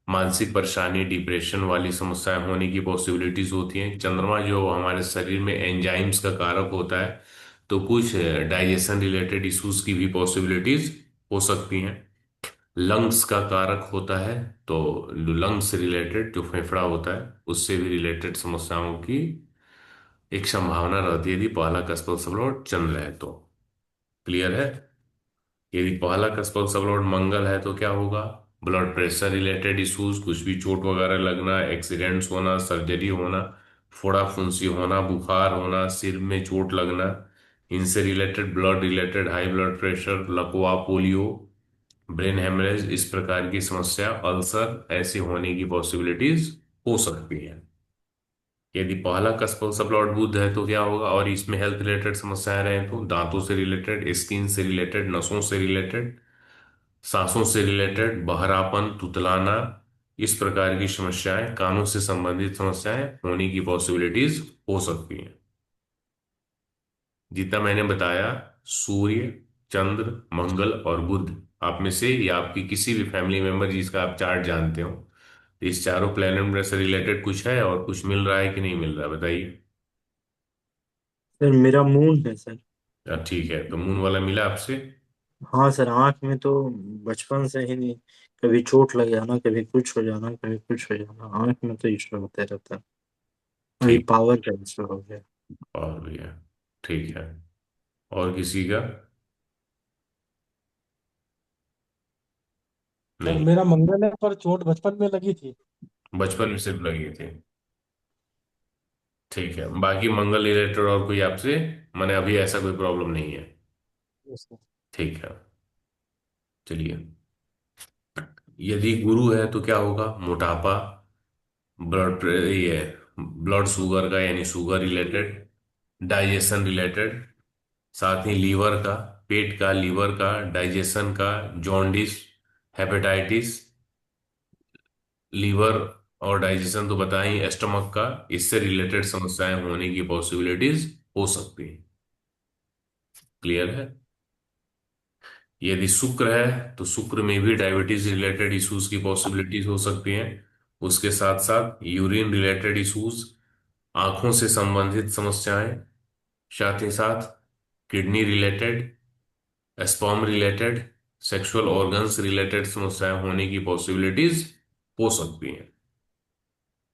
मानसिक परेशानी, डिप्रेशन वाली समस्याएं होने की पॉसिबिलिटीज होती हैं। चंद्रमा जो हमारे शरीर में एंजाइम्स का कारक होता है, तो कुछ डाइजेशन रिलेटेड इश्यूज की भी पॉसिबिलिटीज हो सकती हैं। लंग्स का कारक होता है, तो लंग्स से रिलेटेड जो फेफड़ा होता है उससे भी रिलेटेड समस्याओं की एक संभावना रहती है यदि पहला कस्पल सबलॉर्ड चंद्र है तो। क्लियर है? यदि पहला कस्पल सबलॉर्ड मंगल है तो क्या होगा? ब्लड प्रेशर रिलेटेड इश्यूज, कुछ भी चोट वगैरह लगना, एक्सीडेंट्स होना, सर्जरी होना, फोड़ा फुंसी होना, बुखार होना, सिर में चोट लगना, इनसे related blood related high blood pressure, लकवा, पोलियो, ब्रेन हेमरेज, इस प्रकार की समस्या, अल्सर, ऐसे होने की पॉसिबिलिटीज हो सकती है। यदि पहला कस्पल सबलॉर्ड बुध है तो क्या होगा? और इसमें हेल्थ रिलेटेड समस्याएं रहे तो दांतों से रिलेटेड, स्किन से रिलेटेड, नसों से रिलेटेड, सांसों से रिलेटेड, बहरापन, तुतलाना, इस प्रकार की समस्याएं, कानों से संबंधित समस्याएं होने की पॉसिबिलिटीज हो सकती हैं। जितना मैंने बताया, सूर्य, चंद्र, मंगल और बुध, आप में से या आपकी किसी भी फैमिली मेंबर जिसका आप चार्ट जानते हो, तो इस चारों प्लेनेट में से रिलेटेड कुछ है और कुछ मिल रहा है कि नहीं मिल रहा है, बताइए। सर मेरा मून है सर। ठीक है, तो मून वाला मिला आपसे? हाँ सर, आंख में तो बचपन से ही कभी चोट लग जाना, कभी कुछ हो जाना, कभी कुछ हो जाना, आंख में तो इश्यू होते रहता है। अभी ठीक। पावर का इश्यू हो गया। और भैया ठीक है। और किसी का? सर नहीं, मेरा मंगल है पर चोट बचपन में लगी थी। बचपन में सिर्फ लगी थी। ठीक है, बाकी मंगल रिलेटेड और कोई आपसे, माने अभी ऐसा कोई प्रॉब्लम नहीं है? Yes sir. ठीक है, चलिए। यदि गुरु है तो क्या होगा? मोटापा, ये ब्लड शुगर का यानी शुगर रिलेटेड, डाइजेशन रिलेटेड, साथ ही लीवर का, पेट का, लीवर का, डाइजेशन का, जॉन्डिस, हेपेटाइटिस, लीवर और डाइजेशन तो बताएं, एस्टमक का, इससे रिलेटेड समस्याएं होने की पॉसिबिलिटीज हो सकती है। क्लियर है? यदि शुक्र है तो शुक्र में भी डायबिटीज रिलेटेड इश्यूज की पॉसिबिलिटीज हो सकती हैं। उसके साथ साथ यूरिन रिलेटेड इश्यूज, आंखों से संबंधित समस्याएं, साथ ही साथ kidney related, sperm related, sexual organs related समस्याएं होने की पॉसिबिलिटीज हो सकती हैं।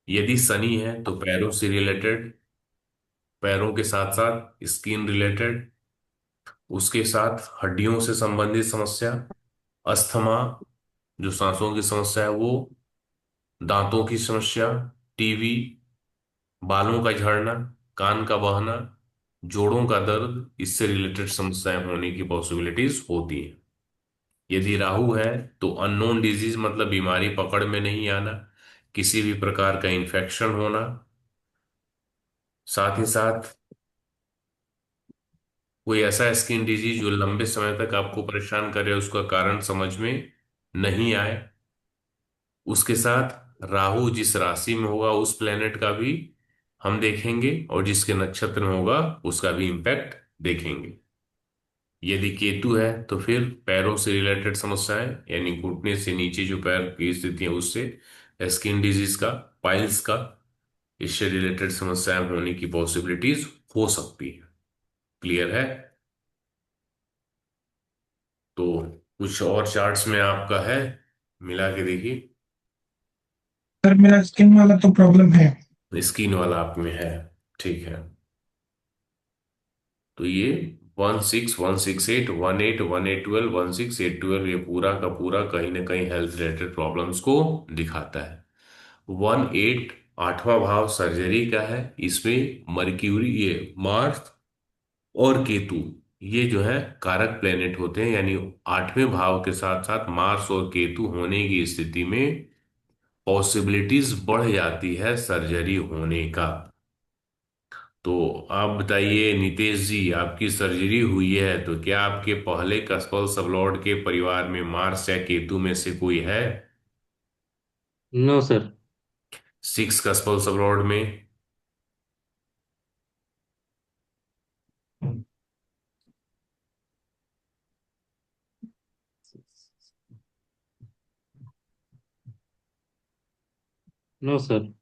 यदि शनि है तो पैरों से रिलेटेड, पैरों के साथ साथ स्किन रिलेटेड, उसके साथ हड्डियों से संबंधित समस्या, अस्थमा जो सांसों की समस्या है वो, दांतों की समस्या, टीबी, बालों का झड़ना, कान का बहना, जोड़ों का दर्द, इससे रिलेटेड समस्याएं होने की पॉसिबिलिटीज होती हैं। यदि राहु है तो अननोन डिजीज मतलब बीमारी पकड़ में नहीं आना, किसी भी प्रकार का इन्फेक्शन होना, साथ ही साथ कोई ऐसा स्किन डिजीज जो लंबे समय तक आपको परेशान करे, उसका कारण समझ में नहीं आए। उसके साथ राहु जिस राशि में होगा उस प्लेनेट का भी हम देखेंगे और जिसके नक्षत्र में होगा उसका भी इम्पैक्ट देखेंगे। यदि केतु है तो फिर पैरों से रिलेटेड समस्याएं, यानी घुटने से नीचे जो पैर की स्थिति है उससे, स्किन डिजीज का, पाइल्स का, इससे रिलेटेड समस्याएं होने की पॉसिबिलिटीज हो सकती है। क्लियर है? तो कुछ और चार्ट्स में आपका है, मिला के देखिए। सर मेरा स्किन वाला तो प्रॉब्लम है। स्किन वाला आप में है, ठीक है। तो ये 16, 168, 18, 12, 16, 8, 12 ये पूरा का पूरा कहीं ना कहीं हेल्थ रिलेटेड प्रॉब्लम्स को दिखाता है। 18 आठवां भाव सर्जरी का है, इसमें मर्क्यूरी, ये मार्स और केतु, ये जो है कारक प्लेनेट होते हैं, यानी आठवें भाव के साथ साथ मार्स और केतु होने की स्थिति में पॉसिबिलिटीज बढ़ जाती है सर्जरी होने का। तो आप बताइए नितेश जी, आपकी सर्जरी हुई है तो क्या आपके पहले कस्पल सबलॉर्ड के परिवार में मार्स या केतु में से कोई है? No sir. सिक्स कस्पल सबलॉर्ड में? No sir.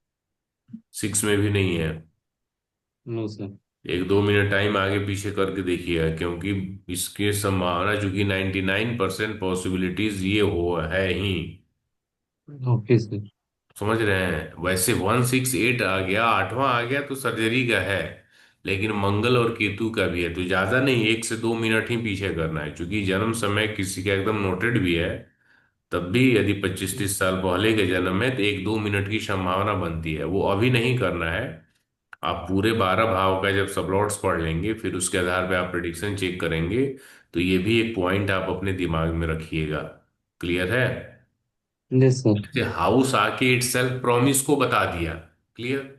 सिक्स में भी नहीं है? No sir. एक दो मिनट टाइम आगे पीछे करके देखिएगा, क्योंकि इसकी संभावना चूंकि 99% पॉसिबिलिटीज ये हो है ही। Okay sir. समझ रहे हैं? वैसे 168 आ गया, आठवां आ गया तो सर्जरी का है, लेकिन मंगल और केतु का भी है, तो ज्यादा नहीं, 1 से 2 मिनट ही पीछे करना है, क्योंकि जन्म समय किसी का एकदम नोटेड भी है। तब भी यदि 25-30 साल पहले के जन्म है तो 1-2 मिनट की संभावना बनती है, वो अभी नहीं करना है। आप पूरे 12 भाव का जब सबलॉट्स पढ़ लेंगे फिर उसके आधार पे आप प्रिडिक्शन चेक करेंगे। तो ये भी एक पॉइंट आप अपने दिमाग में रखिएगा। क्लियर है? Yes sir. जैसे हाउस आके इटसेल्फ प्रॉमिस को बता दिया, क्लियर।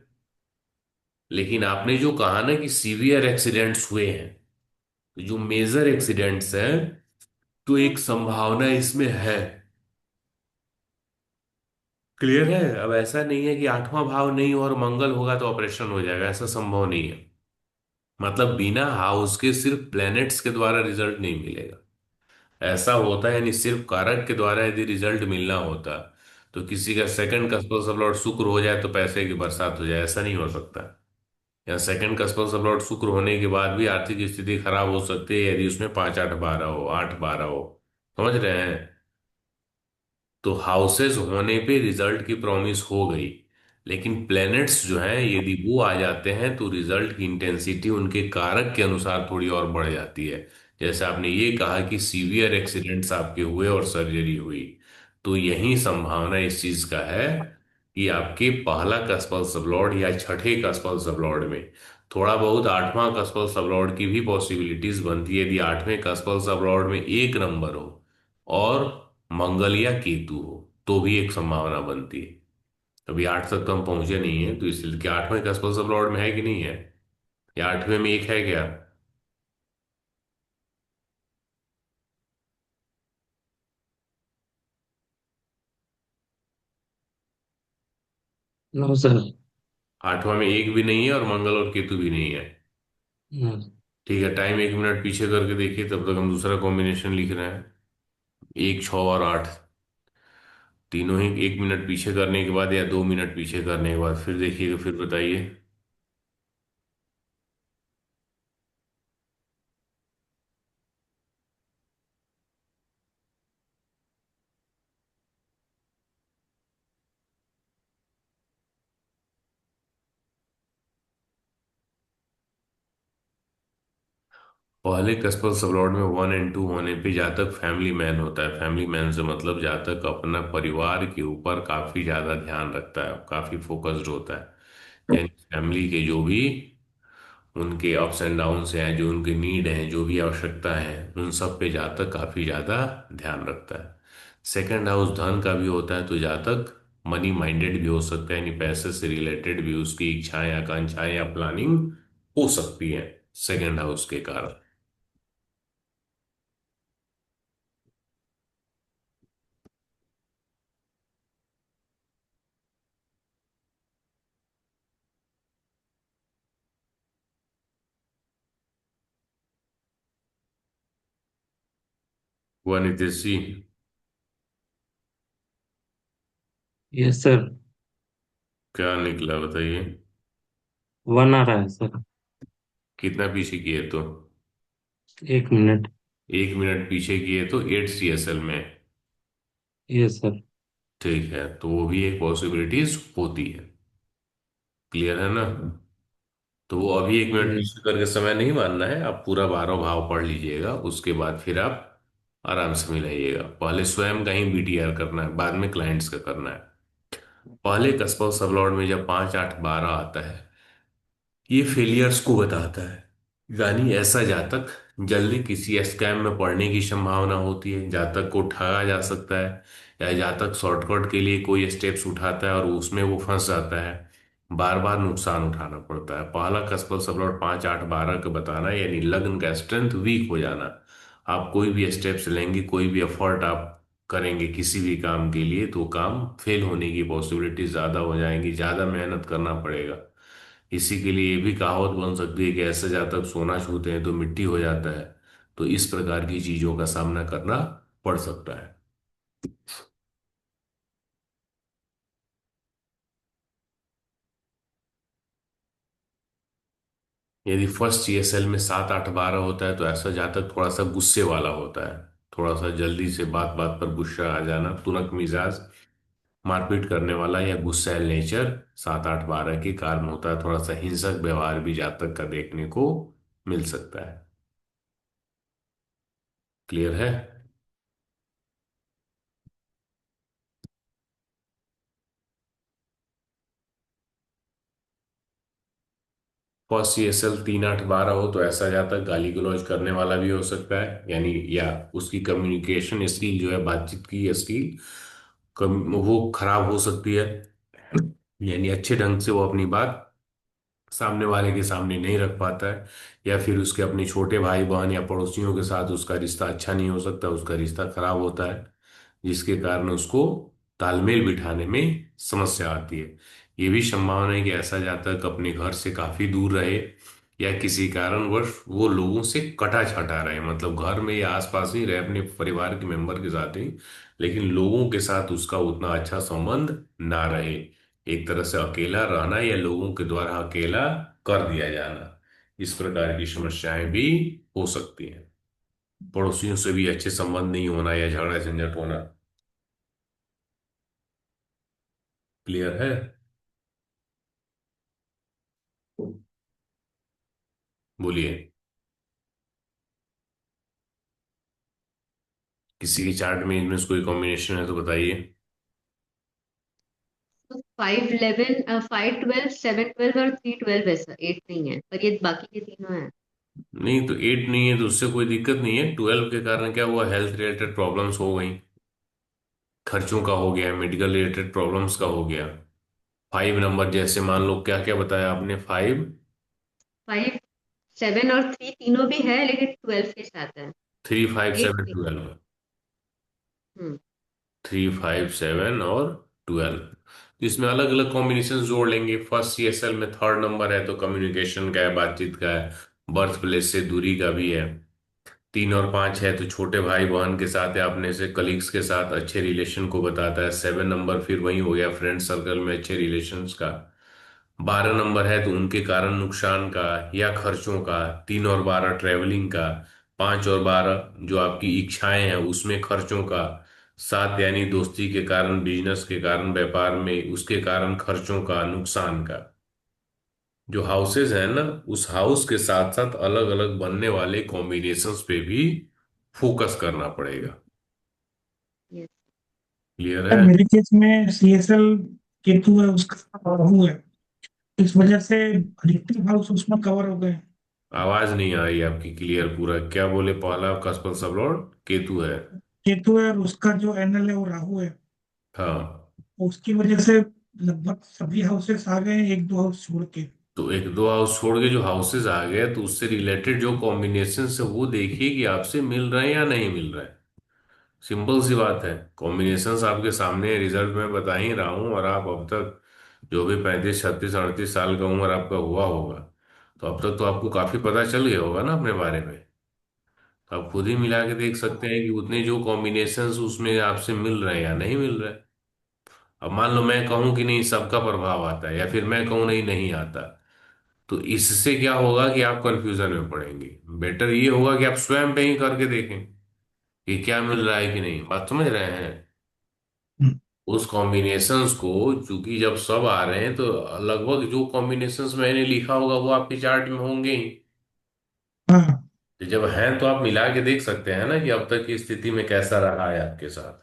लेकिन आपने जो कहा ना कि सीवियर एक्सीडेंट्स हुए हैं, तो जो मेजर एक्सीडेंट्स हैं, तो एक संभावना इसमें है। क्लियर है? अब ऐसा नहीं है कि आठवां भाव नहीं हो और मंगल होगा तो ऑपरेशन हो जाएगा, ऐसा संभव नहीं है। मतलब बिना हाउस के सिर्फ प्लैनेट्स के द्वारा रिजल्ट नहीं मिलेगा। ऐसा होता है, यानी सिर्फ कारक के द्वारा यदि रिजल्ट मिलना होता तो किसी का सेकंड कस्पल सबलॉर्ड शुक्र हो जाए तो पैसे की बरसात हो जाए, ऐसा नहीं हो सकता। या सेकंड कस्पल सबलॉर्ड शुक्र होने के बाद भी आर्थिक स्थिति खराब हो सकती है यदि उसमें 5-8-12 हो, 8-12 हो। समझ रहे हैं? तो हाउसेस होने पे रिजल्ट की प्रॉमिस हो गई, लेकिन प्लैनेट्स जो हैं यदि वो आ जाते हैं तो रिजल्ट की इंटेंसिटी उनके कारक के अनुसार थोड़ी और बढ़ जाती है। जैसे आपने ये कहा कि सीवियर एक्सीडेंट्स आपके हुए और सर्जरी हुई, तो यही संभावना इस चीज का है कि आपके पहला कस्पल सबलॉर्ड या छठे कस्पल सबलॉर्ड में थोड़ा बहुत आठवां कस्पल सबलॉर्ड की भी पॉसिबिलिटीज बनती है, यदि आठवें कस्पल सबलॉर्ड में एक नंबर हो और मंगल या केतु हो तो भी एक संभावना बनती है। अभी 8 तक तो हम पहुंचे नहीं है, तो इसलिए कि आठवें का स्पर्शल लॉर्ड में है कि नहीं है, या आठवें में एक है क्या? No sir. आठवां में एक भी नहीं है और मंगल और केतु भी नहीं है। नो। ठीक है, टाइम 1 मिनट पीछे करके देखिए, तब तक हम दूसरा कॉम्बिनेशन लिख रहे हैं। 1, 6 और 8, तीनों ही 1 मिनट पीछे करने के बाद या 2 मिनट पीछे करने के बाद फिर देखिएगा, फिर बताइए। पहले कस्पल सबलॉर्ड में 1 और 2 होने पे जातक फैमिली मैन होता है। फैमिली मैन से मतलब जातक अपना परिवार के ऊपर काफी ज्यादा ध्यान रखता है, काफी फोकस्ड होता है, यानी फैमिली के जो भी उनके अप्स एंड डाउन्स हैं, जो उनके नीड हैं, जो भी आवश्यकता है, उन सब पे जातक काफी ज्यादा ध्यान रखता है। सेकंड हाउस धन का भी होता है, तो जातक मनी माइंडेड भी हो सकता है, यानी पैसे से रिलेटेड भी उसकी इच्छाएं, आकांक्षाएं या प्लानिंग हो सकती है सेकंड हाउस के कारण। हुआ नितेश जी? Yes sir. क्या निकला बताइए? 1 आ रहा है सर। कितना पीछे किए तो? 1 मिनट। 1 मिनट पीछे किए तो 8 CSL में। Yes sir. ठीक है, तो वो भी एक पॉसिबिलिटीज होती है। क्लियर है ना? तो वो अभी 1 मिनट यस। पीछे करके समय नहीं मानना है, आप पूरा 12 भाव पढ़ लीजिएगा, उसके बाद फिर आप आराम से मिलाइएगा। पहले स्वयं का ही BTR करना है, बाद में क्लाइंट्स का करना है। पहले कस्पल सबलॉर्ड में जब 5, 8, 12 आता है, ये फेलियर्स को बताता है, यानी ऐसा जातक जल्दी किसी स्कैम में पड़ने की संभावना होती है, जातक को ठगा जा सकता है, या जातक शॉर्टकट के लिए कोई स्टेप्स उठाता है और उसमें वो फंस जाता है, बार बार नुकसान उठाना पड़ता है। पहला कस्पल सब लॉर्ड 5 8 12 का बताना, यानी लग्न का स्ट्रेंथ वीक हो जाना। आप कोई भी स्टेप्स लेंगे, कोई भी एफर्ट आप करेंगे किसी भी काम के लिए, तो काम फेल होने की पॉसिबिलिटी ज्यादा हो जाएंगी, ज्यादा मेहनत करना पड़ेगा। इसी के लिए ये भी कहावत बन सकती है कि ऐसे जातक सोना छूते हैं तो मिट्टी हो जाता है। तो इस प्रकार की चीजों का सामना करना पड़ सकता है। यदि फर्स्ट जीएसएल में 7 8 12 होता है तो ऐसा जातक थोड़ा सा गुस्से वाला होता है, थोड़ा सा जल्दी से बात बात पर गुस्सा आ जाना, तुनक मिजाज, मारपीट करने वाला या गुस्सैल नेचर 7 8 12 के कारण होता है। थोड़ा सा हिंसक व्यवहार भी जातक का देखने को मिल सकता है। क्लियर है? फर्स्ट सीएसएल 3 8 12 हो तो ऐसा जातक गाली गलौज करने वाला भी हो सकता है, यानी या उसकी कम्युनिकेशन स्किल जो है, बातचीत की स्किल वो खराब हो सकती है, यानी अच्छे ढंग से वो अपनी बात सामने वाले के सामने नहीं रख पाता है, या फिर उसके अपने छोटे भाई बहन या पड़ोसियों के साथ उसका रिश्ता अच्छा नहीं हो सकता, उसका रिश्ता खराब होता है, जिसके कारण उसको तालमेल बिठाने में समस्या आती है। ये भी संभावना है कि ऐसा जातक अपने घर से काफी दूर रहे, या किसी कारणवश वो लोगों से कटा छटा रहे, मतलब घर में या आसपास ही रहे अपने परिवार के मेंबर के साथ ही, लेकिन लोगों के साथ उसका उतना अच्छा संबंध ना रहे। एक तरह से अकेला रहना या लोगों के द्वारा अकेला कर दिया जाना, इस प्रकार की समस्याएं भी हो सकती हैं। पड़ोसियों से भी अच्छे संबंध नहीं होना या झगड़ा झंझट होना। क्लियर है? बोलिए। किसी के चार्ट में इनमें से कोई कॉम्बिनेशन है तो बताइए। तो 5 11 5 12 7 12 और 3 12 ऐसा 8 नहीं है, पर ये बाकी के तीनों है। नहीं तो 8 नहीं है तो उससे कोई दिक्कत नहीं है। 12 के कारण क्या हुआ, हेल्थ रिलेटेड प्रॉब्लम्स हो गई, खर्चों का हो गया, मेडिकल रिलेटेड प्रॉब्लम्स का हो गया। 5 नंबर जैसे मान लो, क्या क्या बताया आपने, 5 5 7 और 3 तीनों भी है, लेकिन 12 के साथ है। 3 5 7 8 नहीं। 12। हम्म। 3 5 7 और 12, तो इसमें अलग अलग कॉम्बिनेशन जोड़ लेंगे। फर्स्ट सीएसएल में 3rd नंबर है तो कम्युनिकेशन का है, बातचीत का है, बर्थ प्लेस से दूरी का भी है। 3 और 5 है तो छोटे भाई बहन के साथ या अपने से कलीग्स के साथ अच्छे रिलेशन को बताता है। 7 नंबर फिर वही हो गया, फ्रेंड सर्कल में अच्छे रिलेशंस का। 12 नंबर है तो उनके कारण नुकसान का या खर्चों का। 3 और 12 ट्रेवलिंग का। 5 और 12 जो आपकी इच्छाएं हैं उसमें खर्चों का। 7 यानी दोस्ती के कारण, बिजनेस के कारण, व्यापार में उसके कारण खर्चों का, नुकसान का। जो हाउसेज है ना, उस हाउस के साथ साथ अलग अलग बनने वाले कॉम्बिनेशंस पे भी फोकस करना पड़ेगा। यस। क्लियर यार है? मेरे केस में सीएसएल केतु है, उसका साथ राहु है, इस वजह से अधिकतर हाउस उसमें कवर हो गए। आवाज नहीं आ रही आपकी क्लियर पूरा, क्या बोले? पहला कस्पल सब लॉर्ड केतु है। केतु है और उसका जो एनएल है वो राहु है। हाँ, उसकी वजह से लगभग सभी हाउसेस आ गए, एक दो हाउस छोड़ के। तो एक दो हाउस छोड़ के जो हाउसेज आ गए, तो उससे रिलेटेड जो कॉम्बिनेशन है वो देखिए कि आपसे मिल रहे हैं या नहीं मिल रहे हैं। सिंपल सी बात है, कॉम्बिनेशंस आपके सामने, रिजल्ट में बता ही रहा हूं, और आप अब तक जो भी 35 36 38 साल का उम्र आपका हुआ होगा, तो अब तक तो आपको काफी पता चल गया होगा ना अपने बारे में। तो आप खुद ही मिला के देख सकते हैं कि उतने जो कॉम्बिनेशंस उसमें आपसे मिल रहे हैं या नहीं मिल रहे हैं। अब मान लो मैं कहूं कि नहीं सबका प्रभाव आता है, या फिर मैं कहूं नहीं नहीं आता, तो इससे क्या होगा कि आप कंफ्यूजन में पड़ेंगे। बेटर ये होगा कि आप स्वयं पे ही करके देखें कि क्या मिल रहा है कि नहीं। बात समझ रहे हैं? हम्म। उस कॉम्बिनेशंस को, चूंकि जब सब आ रहे हैं तो लगभग जो कॉम्बिनेशंस मैंने लिखा होगा वो आपके चार्ट में होंगे ही। हाँ। तो जब हैं तो आप मिला के देख सकते हैं ना कि अब तक की स्थिति में कैसा रहा है आपके साथ।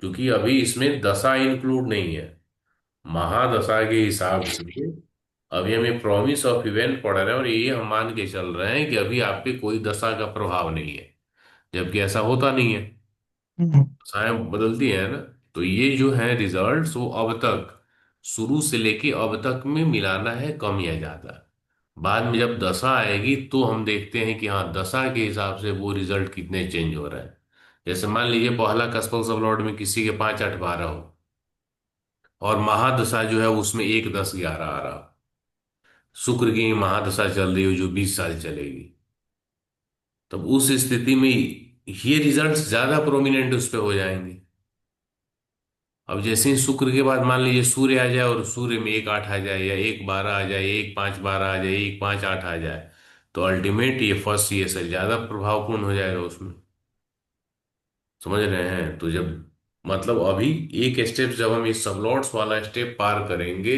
क्योंकि अभी इसमें दशा इंक्लूड नहीं है, महादशा के हिसाब से अभी हम ये प्रॉमिस ऑफ इवेंट पढ़ रहे हैं और ये हम मान के चल रहे हैं कि अभी आप पे कोई दशा का प्रभाव नहीं है, जबकि ऐसा होता नहीं है। हम्म, दशाएं बदलती हैं ना। तो ये जो है रिजल्ट्स, वो अब तक शुरू से लेके अब तक में मिलाना है कम या ज्यादा। बाद में जब दशा आएगी तो हम देखते हैं कि हाँ, दशा के हिसाब से वो रिजल्ट कितने चेंज हो रहे हैं। जैसे मान लीजिए पहला कस्पल सब लॉर्ड में किसी के 5 8 12 हो, और महादशा जो है उसमें 1 10 11 आ रहा हो। शुक्र की महादशा चल रही हो जो 20 साल चलेगी। तब उस स्थिति में ये रिजल्ट्स ज्यादा प्रोमिनेंट उस पर हो जाएंगे। अब जैसे ही शुक्र के बाद मान लीजिए सूर्य आ जाए, और सूर्य में 1 8 आ जाए, या 1 12 आ जाए, 1 5 12 आ जाए, 1 5 8 आ जाए, तो अल्टीमेट ये फर्स्ट ये से ज्यादा प्रभावपूर्ण हो जाएगा उसमें। समझ रहे हैं? तो जब मतलब अभी एक स्टेप जब हम इस सबलॉट्स वाला स्टेप पार करेंगे,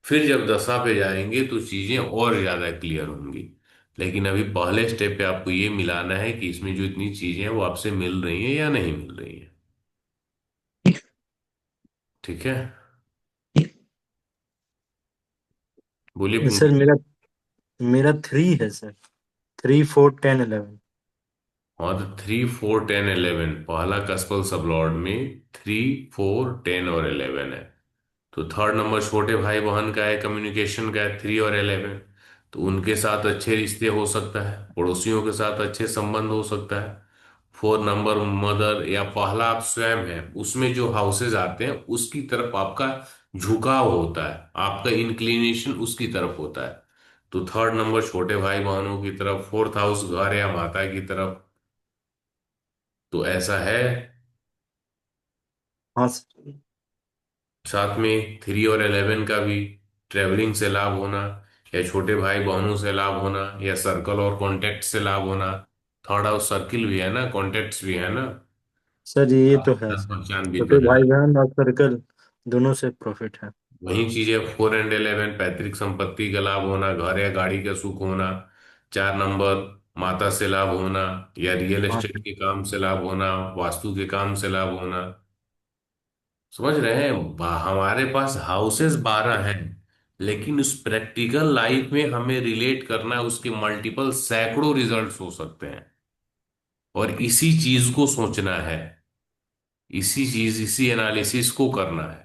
फिर जब दशा पे जाएंगे तो चीजें और ज्यादा क्लियर होंगी। लेकिन अभी पहले स्टेप पे आपको ये मिलाना है कि इसमें जो इतनी चीजें हैं वो आपसे मिल रही हैं या नहीं मिल रही हैं। ठीक है, बोलिए सर पूछिए। मेरा मेरा 3 है सर। 3 4 10 11। हाँ, तो 3 4 10 11 पहला कस्पल सब लॉर्ड में 3 4 10 और 11 है। तो थर्ड नंबर छोटे भाई बहन का है, कम्युनिकेशन का है, 3 और 11। तो उनके साथ अच्छे रिश्ते हो सकता है, पड़ोसियों के साथ अच्छे संबंध हो सकता है। 4 नंबर मदर या पहला आप स्वयं है, उसमें जो हाउसेज आते हैं उसकी तरफ आपका झुकाव होता है, आपका इंक्लिनेशन उसकी तरफ होता है। तो थर्ड नंबर छोटे भाई बहनों की तरफ, फोर्थ हाउस घर या माता की तरफ। तो ऐसा है। हाँ सर। साथ में 3 और 11 का भी ट्रेवलिंग से लाभ होना, या छोटे भाई बहनों से लाभ होना, या सर्कल और कॉन्टेक्ट से लाभ होना। थर्ड हाउस सर्किल भी है ना, कॉन्टेक्ट्स भी है ना। सर ये तो है जान सर, पहचान भी तो छोटे है। भाई बहन और सर्कल दोनों से प्रॉफिट है। वही चीजें 4 और 11 पैतृक संपत्ति का लाभ होना, घर या गाड़ी का सुख होना। 4 नंबर माता से लाभ होना, या रियल हाँ एस्टेट सर। के काम से लाभ होना, वास्तु के काम से लाभ होना। समझ रहे हैं? हमारे पास हाउसेस 12 हैं, लेकिन उस प्रैक्टिकल लाइफ में हमें रिलेट करना है, उसके मल्टीपल सैकड़ों रिजल्ट्स हो सकते हैं। और इसी चीज को सोचना है, इसी एनालिसिस को करना है।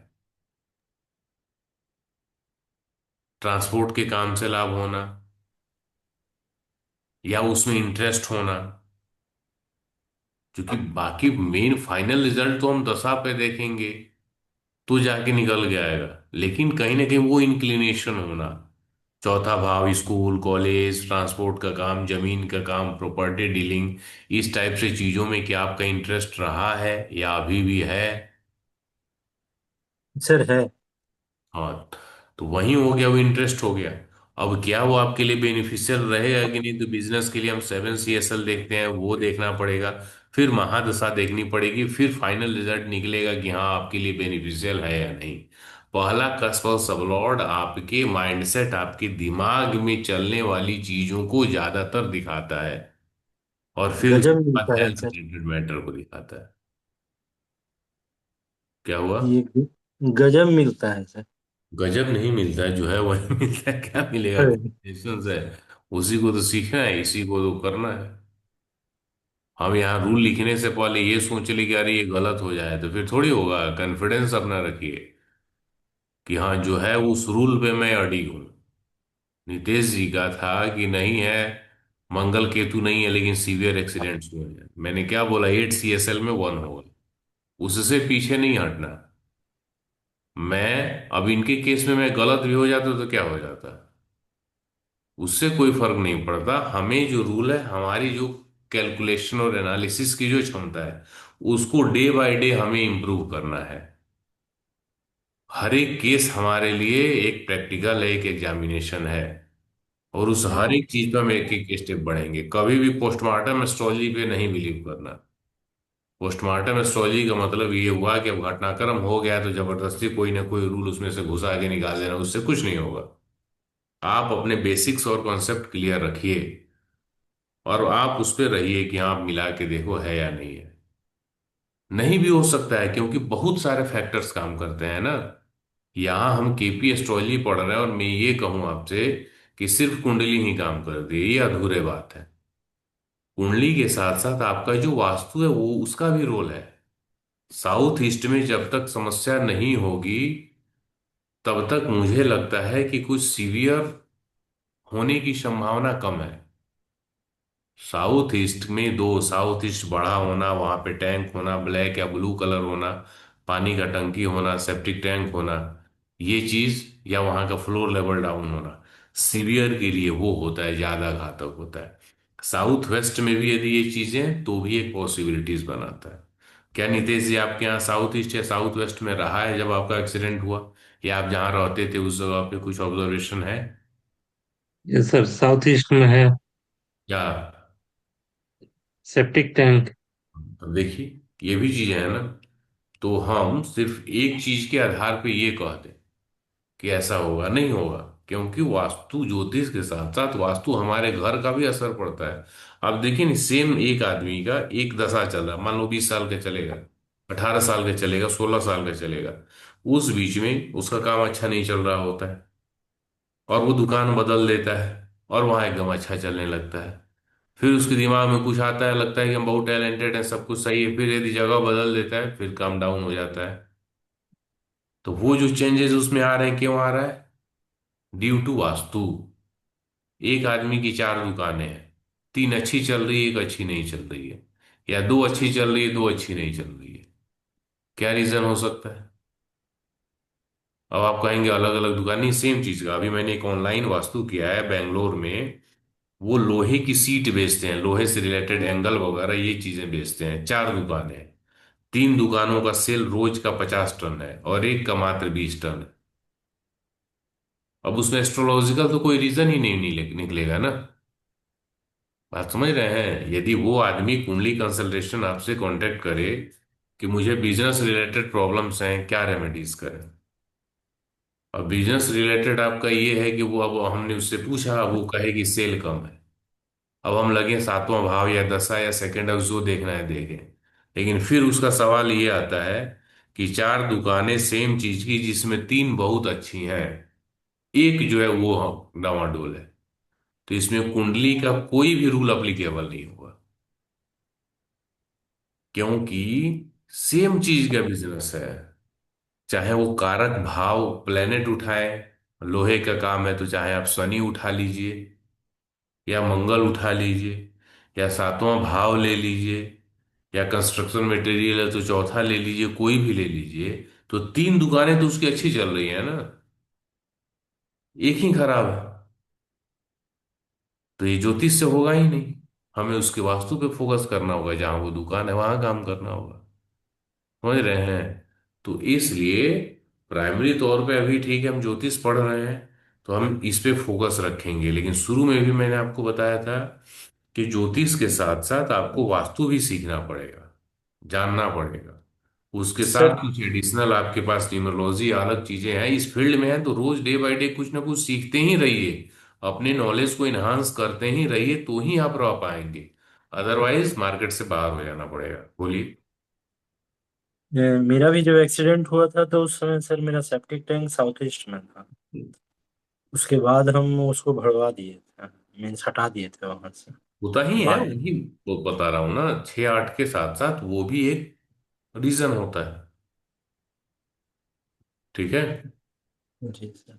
ट्रांसपोर्ट के काम से लाभ होना, या उसमें इंटरेस्ट होना। क्योंकि बाकी मेन फाइनल रिजल्ट तो हम दशा पे देखेंगे तो जाके निकल के आएगा, लेकिन कहीं ना कहीं वो इंक्लिनेशन होना। चौथा भाव स्कूल कॉलेज ट्रांसपोर्ट का काम, जमीन का काम, प्रॉपर्टी डीलिंग, इस टाइप से चीजों में क्या आपका इंटरेस्ट रहा है या अभी भी है? सर है। हाँ, तो वही हो गया, वो इंटरेस्ट हो गया। अब क्या वो आपके लिए बेनिफिशियल रहेगा कि नहीं, तो बिजनेस के लिए हम 7 CSL देखते हैं, वो देखना पड़ेगा। फिर महादशा देखनी पड़ेगी, फिर फाइनल रिजल्ट निकलेगा कि हाँ आपके लिए बेनिफिशियल है या नहीं। पहला कस्पल सबलॉर्ड आपके माइंडसेट, आपके दिमाग में चलने वाली चीजों को ज्यादातर दिखाता है, और फिर उसके गजब बाद मिलता है हेल्थ सर। रिलेटेड मैटर को दिखाता है। क्या हुआ? ये गजब मिलता है सर। गजब नहीं मिलता है, जो है वही मिलता है। क्या मिलेगा? अरे, क्वेश्चंस है, उसी को तो सीखना है, इसी को तो करना है। हम यहाँ रूल लिखने से पहले ये सोच ले कि अरे ये गलत हो जाए, तो फिर थोड़ी होगा। कॉन्फिडेंस अपना रखिए कि हाँ जो है उस रूल पे मैं अडिग हूँ। नितेश जी का था कि नहीं है, मंगल केतु नहीं है, लेकिन सीवियर एक्सीडेंट्स हुए हैं। मैंने क्या बोला? 8 CSL में 1 होगा, उससे पीछे नहीं हटना। मैं अब इनके केस में मैं गलत भी हो जाता तो क्या हो जाता, उससे कोई फर्क नहीं पड़ता। हमें जो रूल है, हमारी जो कैलकुलेशन और एनालिसिस की जो क्षमता है, उसको डे बाय डे हमें इम्प्रूव करना है। हर एक केस हमारे लिए एक प्रैक्टिकल है, एक एग्जामिनेशन है। और उस हर एक चीज पर हम एक एक स्टेप बढ़ेंगे। कभी भी पोस्टमार्टम एस्ट्रोलॉजी पे नहीं बिलीव करना। पोस्टमार्टम एस्ट्रोलॉजी का मतलब ये हुआ कि अब घटनाक्रम हो गया तो जबरदस्ती कोई ना कोई रूल उसमें से घुसा के निकाल देना, उससे कुछ नहीं होगा। आप अपने बेसिक्स और कॉन्सेप्ट क्लियर रखिए, और आप उस पर रहिए कि हाँ आप मिला के देखो है या नहीं है। नहीं भी हो सकता है, क्योंकि बहुत सारे फैक्टर्स काम करते हैं ना। यहाँ हम केपी एस्ट्रोलॉजी पढ़ रहे हैं और मैं ये कहूँ आपसे कि सिर्फ कुंडली ही काम कर रही है, ये अधूरे बात है। कुंडली के साथ साथ आपका जो वास्तु है वो उसका भी रोल है। साउथ ईस्ट में जब तक समस्या नहीं होगी तब तक मुझे लगता है कि कुछ सीवियर होने की संभावना कम है। साउथ ईस्ट में दो, साउथ ईस्ट बड़ा होना, वहां पे टैंक होना, ब्लैक या ब्लू कलर होना, पानी का टंकी होना, सेप्टिक टैंक होना, ये चीज, या वहां का फ्लोर लेवल डाउन होना, सीवियर के लिए वो होता है, ज्यादा घातक होता है। साउथ वेस्ट में भी यदि ये चीजें, तो भी एक पॉसिबिलिटीज बनाता है। क्या नितेश जी आपके यहाँ साउथ ईस्ट या साउथ वेस्ट में रहा है जब आपका एक्सीडेंट हुआ, या आप जहाँ रहते थे उस जगह पे कुछ ऑब्जर्वेशन है? ये सर साउथ ईस्ट में है या सेप्टिक टैंक। अब देखिए, ये भी चीजें है ना। तो हम सिर्फ एक चीज के आधार पे ये कह दें कि ऐसा होगा, नहीं होगा। क्योंकि वास्तु ज्योतिष के साथ साथ वास्तु हमारे घर का भी असर पड़ता है। अब देखिए ना, सेम एक आदमी का एक दशा चल रहा है, मान लो 20 साल का चलेगा, 18 साल का चलेगा, 16 साल का चलेगा, उस बीच में उसका काम अच्छा नहीं चल रहा होता है और वो दुकान बदल देता है और वहां एकदम अच्छा चलने लगता है। फिर उसके दिमाग में कुछ आता है, लगता है कि हम बहुत टैलेंटेड हैं, सब कुछ सही है, फिर यदि जगह बदल देता है फिर काम डाउन हो जाता है। तो वो जो चेंजेस उसमें आ रहे हैं, क्यों आ रहा है? Due to vastu. एक आदमी की चार दुकानें हैं, तीन अच्छी चल रही है, एक अच्छी नहीं चल रही है, या दो अच्छी चल रही है, दो अच्छी नहीं चल रही है। क्या रीजन हो सकता है? अब आप कहेंगे अलग अलग दुकान, नहीं, सेम चीज का। अभी मैंने एक ऑनलाइन वास्तु किया है बेंगलोर में, वो लोहे की सीट बेचते हैं, लोहे से रिलेटेड एंगल वगैरह ये चीजें बेचते हैं, चार दुकानें हैं। तीन दुकानों का सेल रोज का 50 टन है और एक का मात्र 20 टन है। अब उसमें एस्ट्रोलॉजिकल तो कोई रीजन ही नहीं निकलेगा ना। बात समझ रहे हैं? यदि वो आदमी कुंडली कंसल्टेशन आपसे कांटेक्ट करे कि मुझे बिजनेस रिलेटेड प्रॉब्लम्स हैं, क्या रेमेडीज करें। अब बिजनेस रिलेटेड आपका ये है कि वो, अब हमने उससे पूछा, वो कहे कि सेल कम है। अब हम लगे सातवां भाव या दशा या सेकंड हाउस जो देखना है देखें। लेकिन फिर उसका सवाल ये आता है कि चार दुकानें सेम चीज की जिसमें तीन बहुत अच्छी हैं, एक जो है वो डावाडोल है, तो इसमें कुंडली का कोई भी रूल अप्लीकेबल नहीं होगा। क्योंकि सेम चीज का बिजनेस है, चाहे वो कारक भाव प्लेनेट उठाए, लोहे का काम है तो चाहे आप शनि उठा लीजिए या मंगल उठा लीजिए या सातवां भाव ले लीजिए, या कंस्ट्रक्शन मटेरियल है तो चौथा ले लीजिए, कोई भी ले लीजिए, तो तीन दुकानें तो उसकी अच्छी चल रही है ना, एक ही खराब है। तो ये ज्योतिष से होगा ही नहीं। हमें उसके वास्तु पे फोकस करना होगा, जहां वो दुकान है वहां काम करना होगा। समझ रहे हैं? तो इसलिए प्राइमरी तौर पे अभी ठीक है, हम ज्योतिष पढ़ रहे हैं तो हम इस पे फोकस रखेंगे, लेकिन शुरू में भी मैंने आपको बताया था कि ज्योतिष के साथ साथ आपको वास्तु भी सीखना पड़ेगा, जानना पड़ेगा। उसके साथ सर कुछ एडिशनल आपके पास न्यूमरोलॉजी अलग चीजें हैं, इस फील्ड में है तो रोज डे बाय डे कुछ ना कुछ सीखते ही रहिए, अपने नॉलेज को इन्हांस करते ही रहिए, तो ही आप रह पाएंगे। अदरवाइज मार्केट से बाहर हो जाना पड़ेगा। बोलिए। मेरा भी जब एक्सीडेंट हुआ था तो उस समय सर मेरा सेप्टिक टैंक साउथ ईस्ट में था। उसके बाद हम उसको भरवा दिए थे, मीन्स हटा दिए थे वहां से। होता ही है, बाय। वही वो बता रहा हूं ना, 6 8 के साथ साथ वो भी एक रीजन होता है। ठीक है। जी सर।